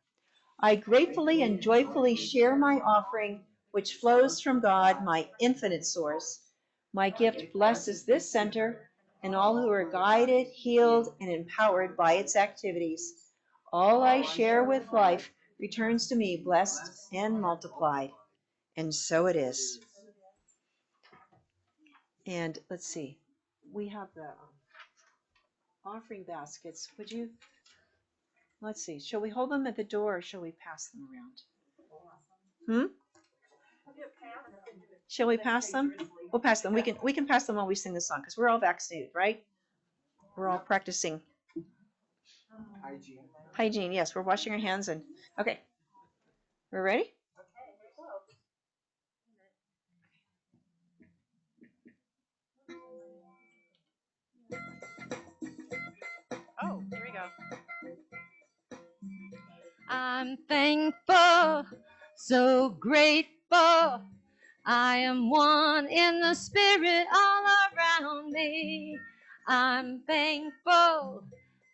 I gratefully and joyfully share my offering, which flows from God, my infinite source. My gift blesses this center and all who are guided, healed, and empowered by its activities. All I share with life returns to me blessed and multiplied. And so it is. And let's see. We have the offering baskets. Would you? Let's see. Shall we hold them at the door or shall we pass them around? Shall we pass them? We'll pass them. We can pass them while we sing the song because we're all vaccinated, right? We're all practicing hygiene. Yes, we're washing our hands and okay. We're ready? Oh, here we go. I'm thankful, so grateful. I am one in the spirit all around me. I'm thankful,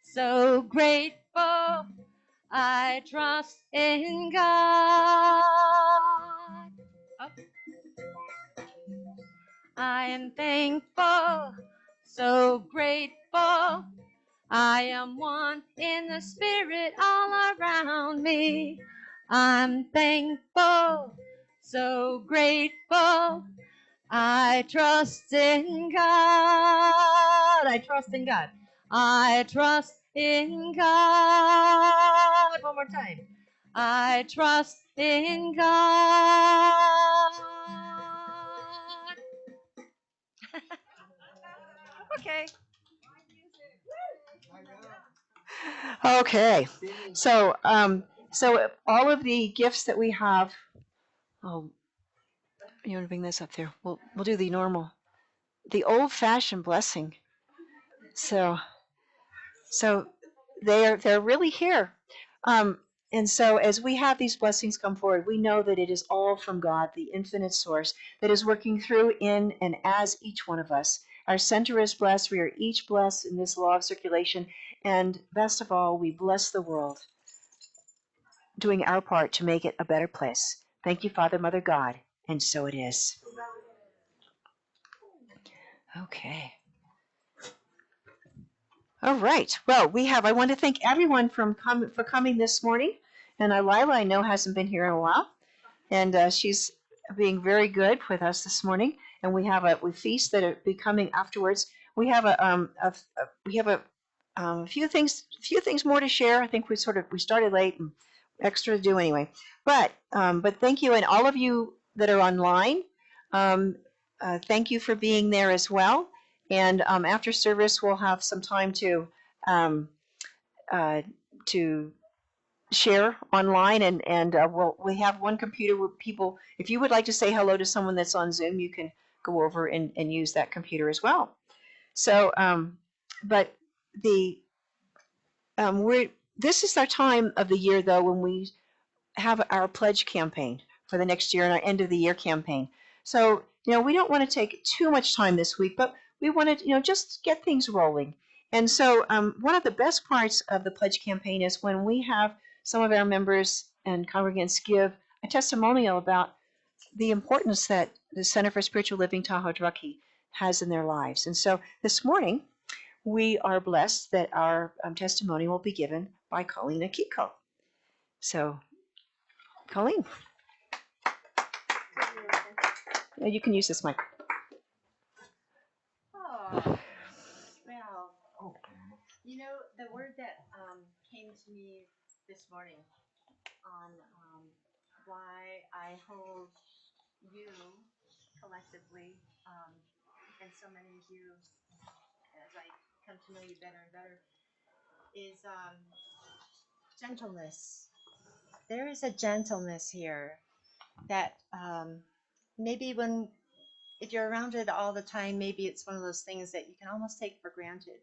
so grateful. I trust in God. Oh. I am thankful, so grateful. I am one in the spirit all around me. I'm thankful, so grateful. I trust in God. I trust in God. I trust in God. One more time. I trust in God. Okay. Okay. So so all of the gifts that we have. Oh, you want to bring this up there? We'll do the normal, the old-fashioned blessing. So they're really here. And so as we have these blessings come forward, we know that it is all from God, the infinite source, that is working through, in, and as each one of us. Our center is blessed. We are each blessed in this law of circulation. And best of all, we bless the world, doing our part to make it a better place. Thank you, Father, Mother, God. And so it is. Okay. All right. Well, I want to thank everyone for coming this morning. And Lila, I know, hasn't been here in a while. And she's being very good with us this morning. And we have a feast that will be coming afterwards. We have a few things more to share. I think we started late and extra to do anyway. But thank you, and all of you that are online. Thank you for being there as well. And after service, we'll have some time to share online, and we have one computer where people, if you would like to say hello to someone that's on Zoom, you can go over and use that computer as well. So, but this is our time of the year, though, when we have our pledge campaign for the next year and our end of the year campaign. So, we don't want to take too much time this week, but we want to, just get things rolling. And so, one of the best parts of the pledge campaign is when we have some of our members and congregants give a testimonial about the importance that the Center for Spiritual Living Tahoe-Truckee has in their lives. And so this morning, we are blessed that our testimony will be given by Colleen Akiko. So, Colleen, you can use this mic. Oh, well, the word that came to me this morning on why I hold you collectively, and so many of you, as I come to know you better and better, is gentleness. There is a gentleness here that maybe if you're around it all the time, maybe it's one of those things that you can almost take for granted.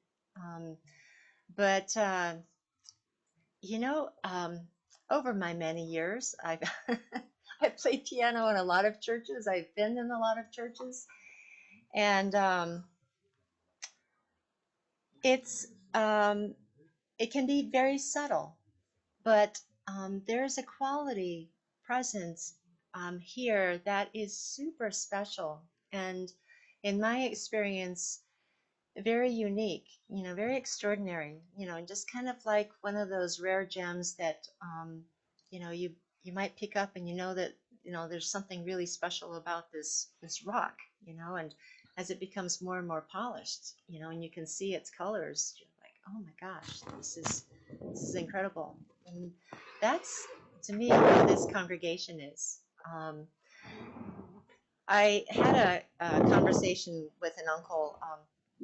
But over my many years, I've I've played piano in a lot of churches. I've been in a lot of churches, and it can be very subtle, but there's a quality presence here that is super special, and in my experience, very unique, very extraordinary, and just kind of like one of those rare gems that, you might pick up, and that, there's something really special about this rock, and as it becomes more and more polished, and you can see its colors, you're like, oh my gosh, this is incredible. And that's, to me, what this congregation is. I had a conversation with an uncle, I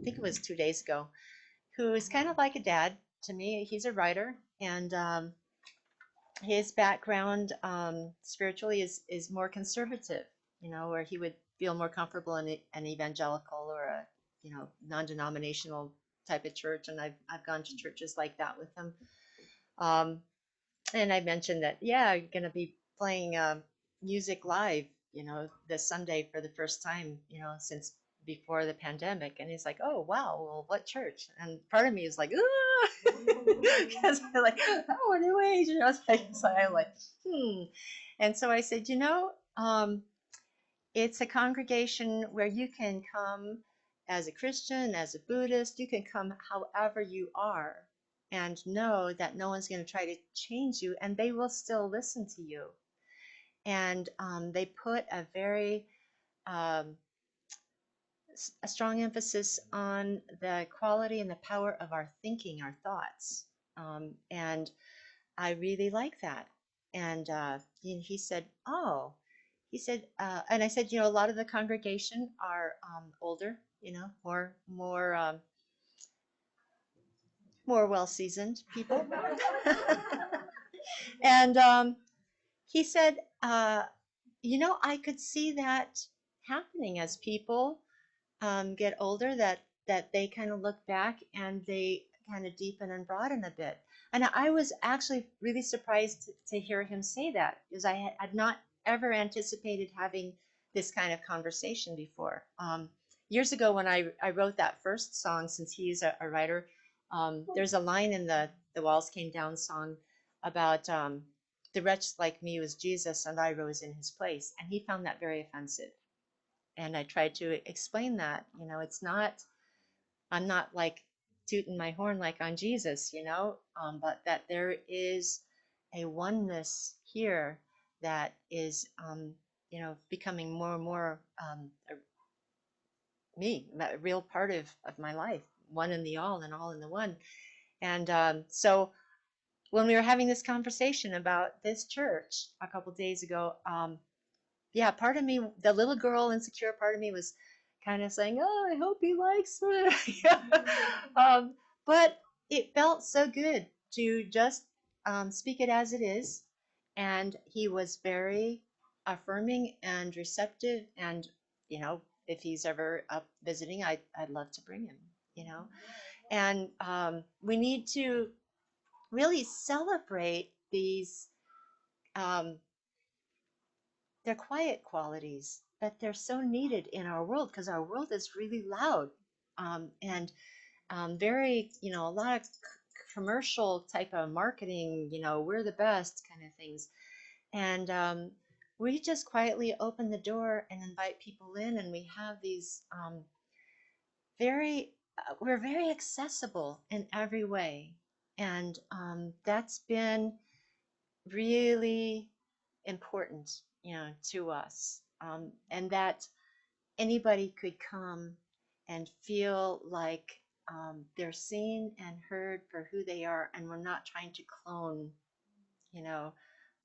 think it was 2 days ago, who is kind of like a dad to me. He's a writer, and his background spiritually is more conservative, where he would feel more comfortable in an evangelical or a non-denominational type of church. And I've gone to churches like that with him. And I mentioned that, yeah, you're going to be playing music live, this Sunday for the first time, since before the pandemic. And he's like, oh, wow, well, what church? And part of me is like, because I'm like, oh, a new age. So I'm like, And so I said, it's a congregation where you can come as a Christian, as a Buddhist, you can come however you are, and know that no one's going to try to change you, and they will still listen to you. And they put a very a strong emphasis on the quality and the power of our thinking, our thoughts. And I really like that. And he said, oh, and I said, a lot of the congregation are older, more well-seasoned people. And he said, I could see that happening as people get older, that they kind of look back and they kind of deepen and broaden a bit. And I was actually really surprised to hear him say that, because I had not ever anticipated having this kind of conversation before. Years ago, when I wrote that first song, since he's a writer, there's a line in the Walls Came Down song about the wretch like me was Jesus, and I rose in his place. And he found that very offensive. And I tried to explain that, I'm not like tooting my horn like on Jesus, but that there is a oneness here that is, becoming more and more a real part of my life, one in the all and all in the one. And so when we were having this conversation about this church a couple days ago, part of me, the little girl insecure part of me, was kind of saying, oh, I hope he likes me. But it felt so good to just speak it as it is. And he was very affirming and receptive. And, if he's ever up visiting, I'd love to bring him, And we need to really celebrate these, their quiet qualities, but they're so needed in our world because our world is really loud, and very, a lot of commercial type of marketing, we're the best kind of things. And we just quietly open the door and invite people in, and we have these we're very accessible in every way. And that's been really important, to us. And that anybody could come and feel like they're seen and heard for who they are, and we're not trying to clone,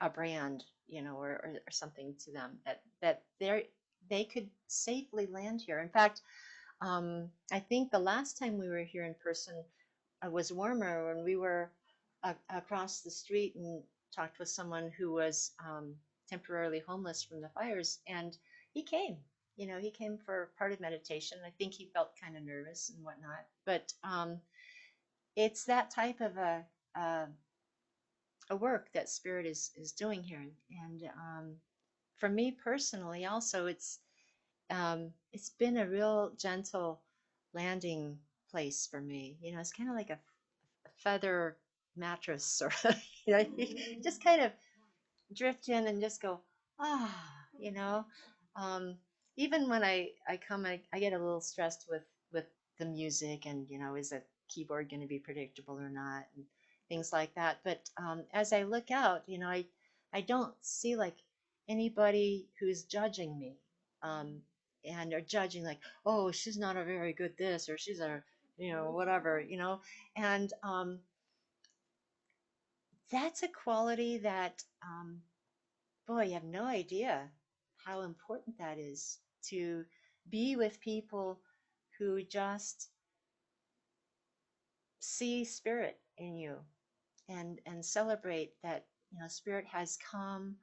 a brand, or something to them, that they could safely land here. In fact, I think the last time we were here in person was warmer when we were across the street and talked with someone who was temporarily homeless from the fires, and he came. He came for part of meditation. I think he felt kind of nervous and whatnot, but it's that type of a work that Spirit is doing here. And for me personally, also, it's been a real gentle landing place for me. It's kind of like a feather mattress, or you just kind of drift in and just go, ah, you know. Um, Even when I come, I get a little stressed with the music, and is a keyboard going to be predictable or not, and things like that. But as I look out, I don't see like anybody who's judging me, and are judging like, oh, she's not a very good this, or she's a whatever, and that's a quality that, boy, you have no idea how important that is, to be with people who just see Spirit in you, and celebrate that, Spirit has come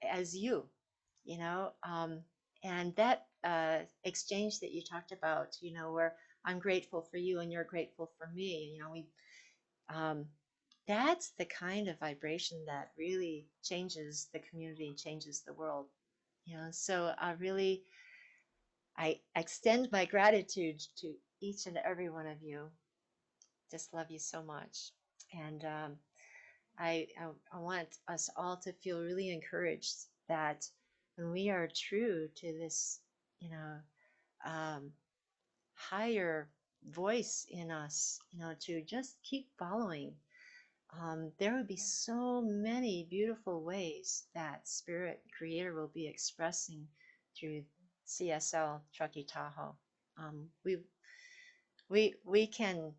as you, you know, um, and that exchange that you talked about, where I'm grateful for you and you're grateful for me, um, that's the kind of vibration that really changes the community and changes the world. So I extend my gratitude to each and every one of you. Just love you so much. And I want us all to feel really encouraged that when we are true to this, um, higher voice in us, to just keep following, there will be so many beautiful ways that Spirit Creator will be expressing through CSL Truckee Tahoe. We can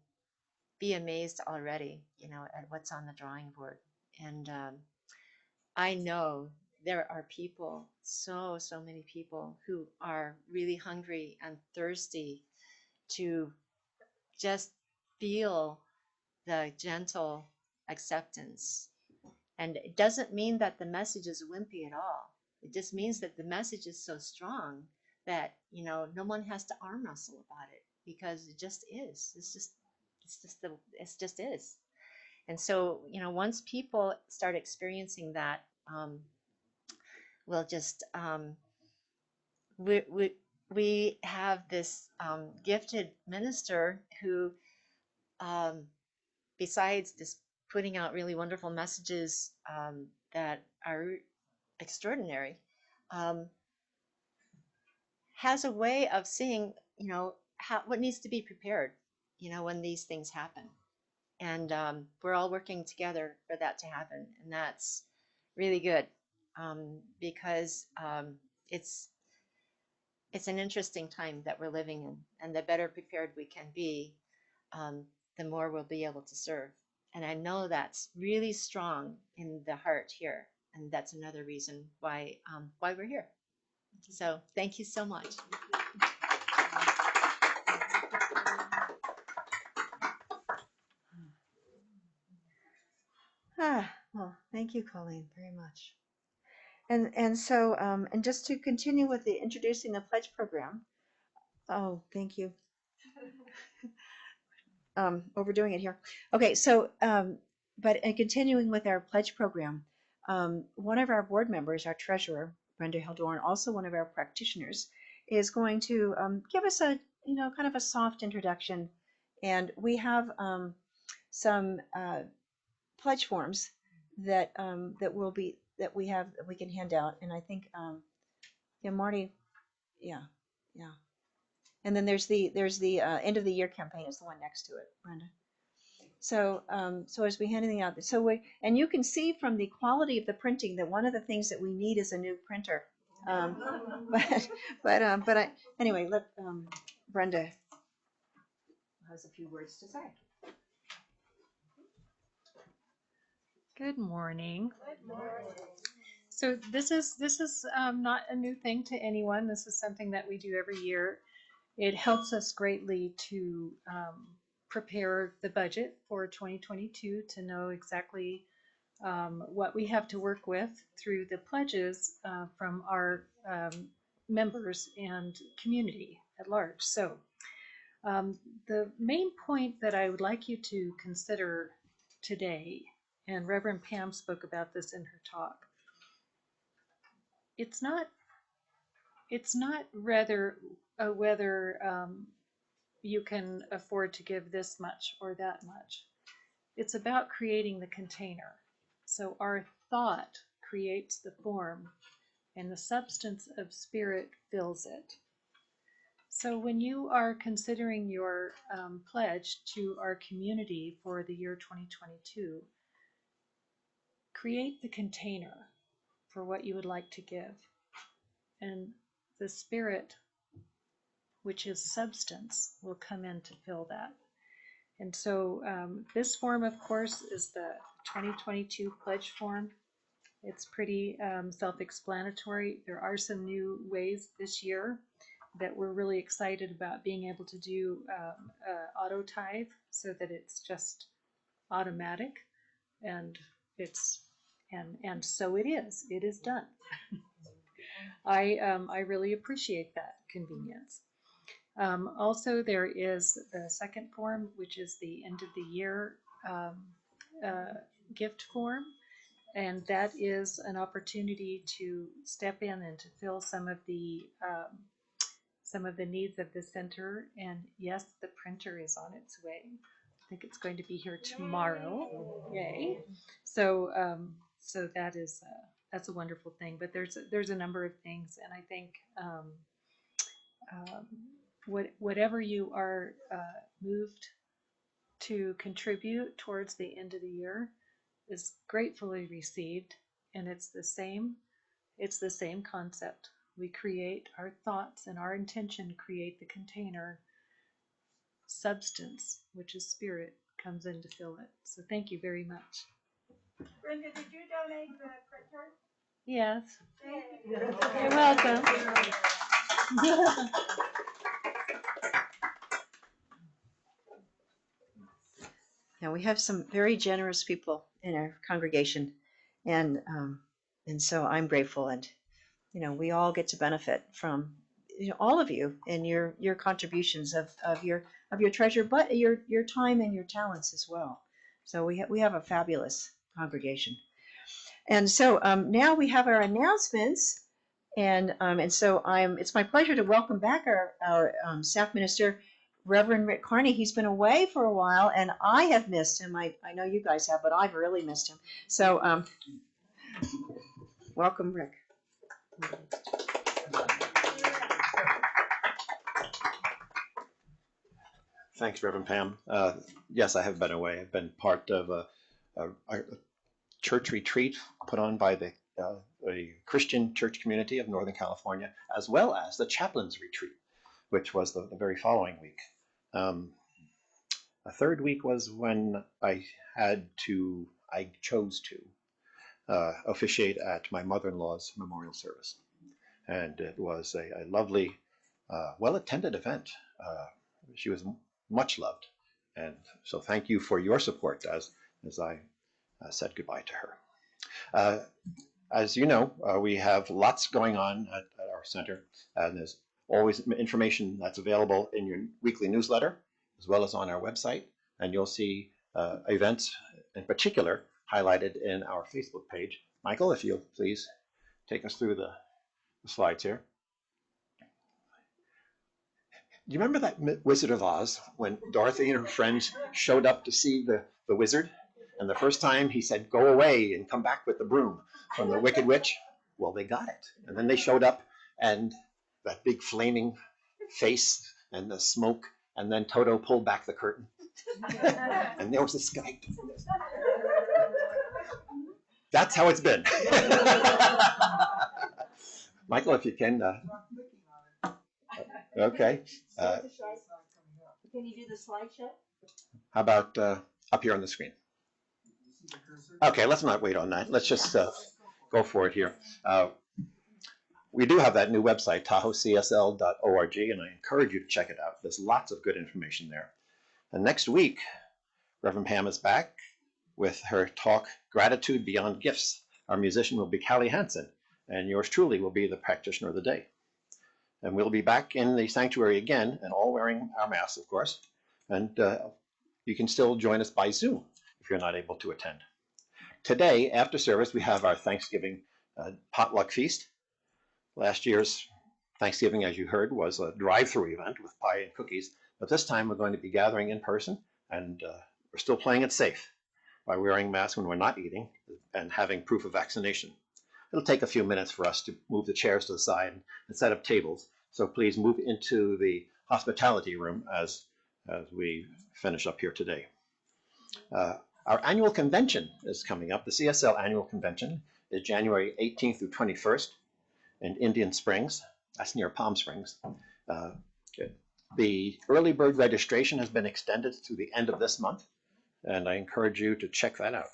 be amazed already, at what's on the drawing board. And I know there are people, so many people who are really hungry and thirsty to just feel the gentle acceptance. And it doesn't mean that the message is wimpy at all. It just means that the message is so strong that, no one has to arm wrestle about it, because it just is. It just is. And so, once people start experiencing that, we'll just, we have this gifted minister who, besides just putting out really wonderful messages that are extraordinary, has a way of seeing, what needs to be prepared, when these things happen. And we're all working together for that to happen, and that's really good, because it's an interesting time that we're living in, and the better prepared we can be, the more we'll be able to serve. And I know that's really strong in the heart here, and that's another reason why we're here. So thank you so much. Well, thank you, Colleen, very much. And so, and just to continue with the introducing the pledge program. Oh, thank you. Overdoing it here. Okay, so but in continuing with our pledge program, one of our board members, our treasurer, Brenda Hildorn, also one of our practitioners, is going to give us a, kind of a soft introduction. And we have some pledge forms that that we can hand out. And I think, yeah, Marty, yeah. And then there's the end of the year campaign is the one next to it, Brenda. So, so as we handing out, and you can see from the quality of the printing that one of the things that we need is a new printer. Anyway, let Brenda has a few words to say. Good morning. Good morning. So this is not a new thing to anyone. This is something that we do every year. It helps us greatly to prepare the budget for 2022, to know exactly what we have to work with through the pledges from our members and community at large. So the main point that I would like you to consider today, and Reverend Pam spoke about this in her talk, it's not whether you can afford to give this much or that much. It's about creating the container. So our thought creates the form, and the substance of spirit fills it. So when you are considering your pledge to our community for the year 2022, create the container for what you would like to give. And the spirit, which is substance, will come in to fill that. And so this form, of course, is the 2022 pledge form. It's pretty self-explanatory. There are some new ways this year that we're really excited about being able to do auto tithe, so that it's just automatic, and so it is done. I really appreciate that convenience. Also, there is the second form, which is the end of the year gift form, and that is an opportunity to step in and to fill some of the needs of the center. And yes, the printer is on its way. I think it's going to be here tomorrow. Yay! So so that's a wonderful thing. But there's a number of things, and I think whatever you are moved to contribute towards the end of the year is gratefully received, and it's the same concept. We create our thoughts, and our intention create the container. Substance, which is spirit, comes in to fill it. So thank you very much. Brenda, did you donate the printer? Yes. Thank you. You're welcome. Now we have some very generous people in our congregation, and so I'm grateful, and we all get to benefit from all of you and your contributions of your treasure, but your time and your talents as well. So we have a fabulous congregation, and so now we have our announcements, and so it's my pleasure to welcome back our staff minister, Reverend Carney. He's been away for a while, and I have missed him. I know you guys have, but I've really missed him. So welcome, Rick. Thanks, Reverend Pam. Yes, I have been away. I've been part of a church retreat put on by the Christian church community of Northern California, as well as the chaplain's retreat, which was the very following week. A third week was when I chose to officiate at my mother-in-law's memorial service. And it was a lovely, well-attended event. She was much loved. And so thank you for your support as I said goodbye to her. As you know, we have lots going on at our center, and there's always information that's available in your weekly newsletter, as well as on our website. And you'll see events in particular highlighted in our Facebook page. Michael, if you'll please take us through the slides here. Do you remember that Wizard of Oz when Dorothy and her friends showed up to see the wizard? And the first time he said, go away and come back with the broom from the Wicked Witch. Well, they got it. And then they showed up and that big flaming face and the smoke. And then Toto pulled back the curtain. And there was this guy. That's how it's been. Michael, if you can. Okay. Can you do the slideshow? How about up here on the screen? Okay, let's not wait on that. Let's just go for it here. We do have that new website, tahoecsl.org, and I encourage you to check it out. There's lots of good information there. And next week, Reverend Pam is back with her talk, Gratitude Beyond Gifts. Our musician will be Callie Hansen, and yours truly will be the practitioner of the day. And we'll be back in the sanctuary again, and all wearing our masks, of course. And you can still join us by Zoom if you're not able to attend. Today, after service, we have our Thanksgiving potluck feast. Last year's Thanksgiving, as you heard, was a drive-through event with pie and cookies. But this time we're going to be gathering in person, and we're still playing it safe by wearing masks when we're not eating and having proof of vaccination. It'll take a few minutes for us to move the chairs to the side and set up tables. So please move into the hospitality room as we finish up here today. Our annual convention is coming up. The CSL annual convention is January 18th through 21st in Indian Springs. That's near Palm Springs. The early bird registration has been extended to the end of this month, and I encourage you to check that out.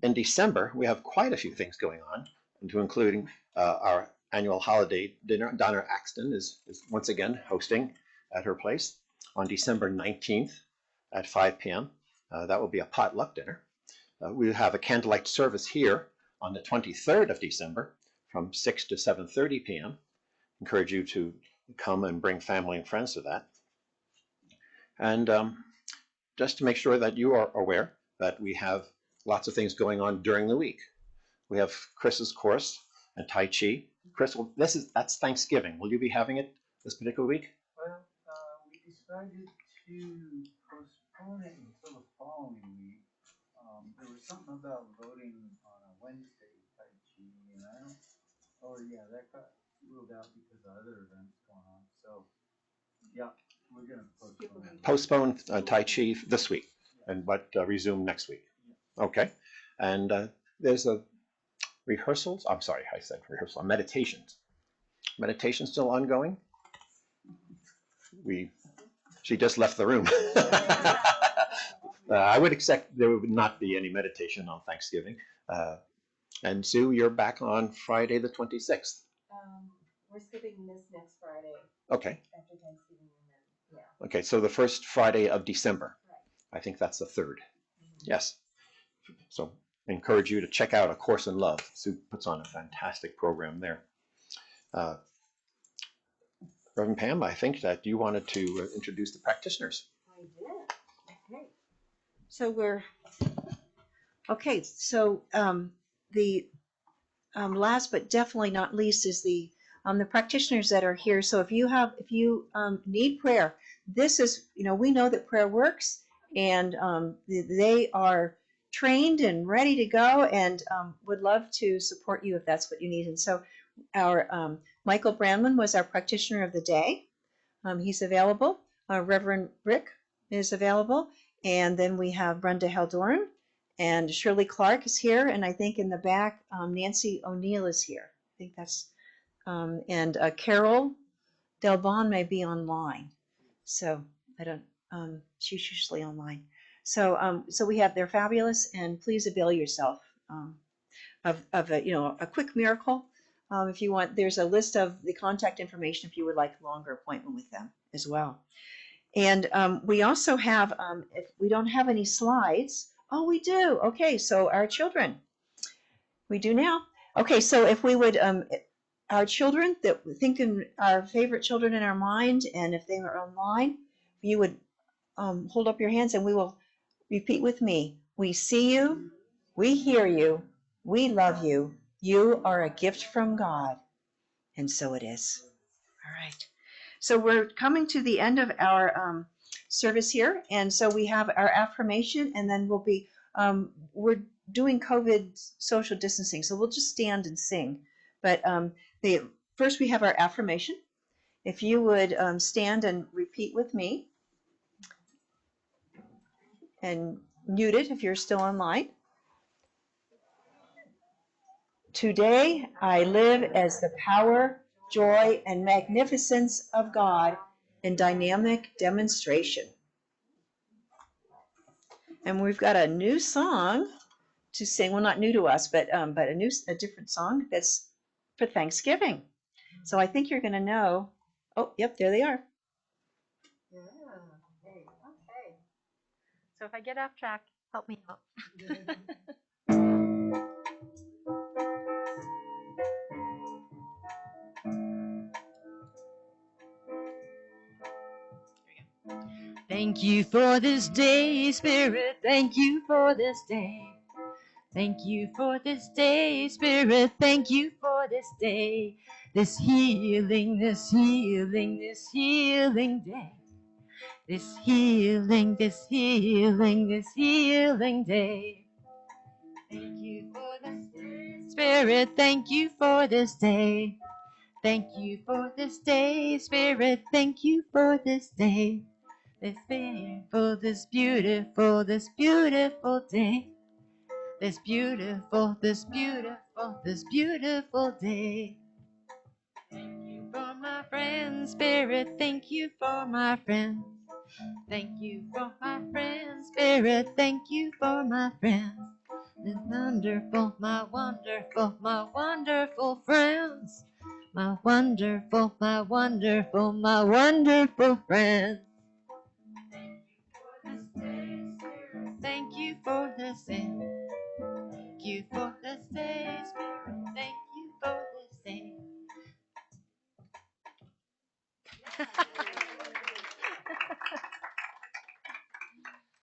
In December, we have quite a few things going on, including our annual holiday dinner. Donna Axton is once again hosting at her place on December 19th at 5 p.m. That will be a potluck dinner. We'll have a candlelight service here on the 23rd of December from 6 to 7:30 p.m. Encourage you to come and bring family and friends to that. And just to make sure that you are aware that we have lots of things going on during the week. We have Chris's course and Tai Chi. Chris, that's Thanksgiving. Will you be having it this particular week? Well, we decided to postpone it until the following week. There was something about voting on a Wednesday, Tai Chi, and I don't. Oh yeah, that got ruled out because of other events going on. So, yeah, we're gonna postpone. Postpone Tai Chi this week, and resume next week. Okay, and there's a rehearsals. I'm sorry, I said rehearsal. Meditations. Meditation still ongoing. She just left the room. I would expect there would not be any meditation on Thanksgiving. And Sue, you're back on Friday the 26th. We're skipping this next Friday. Okay. After Thanksgiving, and then, yeah. Okay, so the first Friday of December. Right. I think that's the 3rd. Yes. So I encourage you to check out A Course in Love. Sue puts on a fantastic program there. Reverend Pam, I think that you wanted to introduce the practitioners. I did. Okay. So we're okay. So the last but definitely not least is the practitioners that are here. So if you need prayer, this is, we know that prayer works, and they are trained and ready to go, and would love to support you if that's what you need. And so our Michael Brandman was our practitioner of the day. He's available. Reverend Rick is available. And then we have Brenda Haldoran, and Shirley Clark is here. And I think in the back, Nancy O'Neill is here. I think that's, and Carol Delbon may be online. So I don't, she's usually online. So we have, they're fabulous, and please avail yourself of a quick miracle. If you want, there's a list of the contact information if you would like a longer appointment with them as well. And we also have, if we don't have any slides, oh, we do. Okay, so our children, we do now. Okay, so if we would, our children that we think in our favorite children in our mind, and if they are online, you would hold up your hands and we will repeat with me. We see you. We hear you. We love you. You are a gift from God. And so it is. All right. So we're coming to the end of our service here. And so we have our affirmation, and then we're doing COVID social distancing. So we'll just stand and sing. But first we have our affirmation. If you would stand and repeat with me, and mute it if you're still online. Today I live as the power, joy, and magnificence of God in dynamic demonstration. And we've got a new song to sing. Well, not new to us, but a different song that's for Thanksgiving. So I think you're going to know. Oh, yep, there they are. Yeah. Okay. Okay. So if I get off track, help me out. Thank you for this day, Spirit. Thank you for this day. Thank you for this day, Spirit. Thank you for this day. This healing, this healing, this healing day. This healing, this healing, this healing day. Thank you for this day, Spirit. Thank you for this day. Thank you for this day, Spirit. Thank you for this day. This beautiful, this beautiful, this beautiful day. This beautiful, this beautiful, this beautiful day. Thank you for my friends, Spirit. Thank you for my friends. Thank you for my friends, Spirit. Thank you for my friends. The wonderful, my wonderful, my wonderful friends. My wonderful, my wonderful, my wonderful friends. Thank you for this day. Thank you for this day, Spirit. Thank you for this day.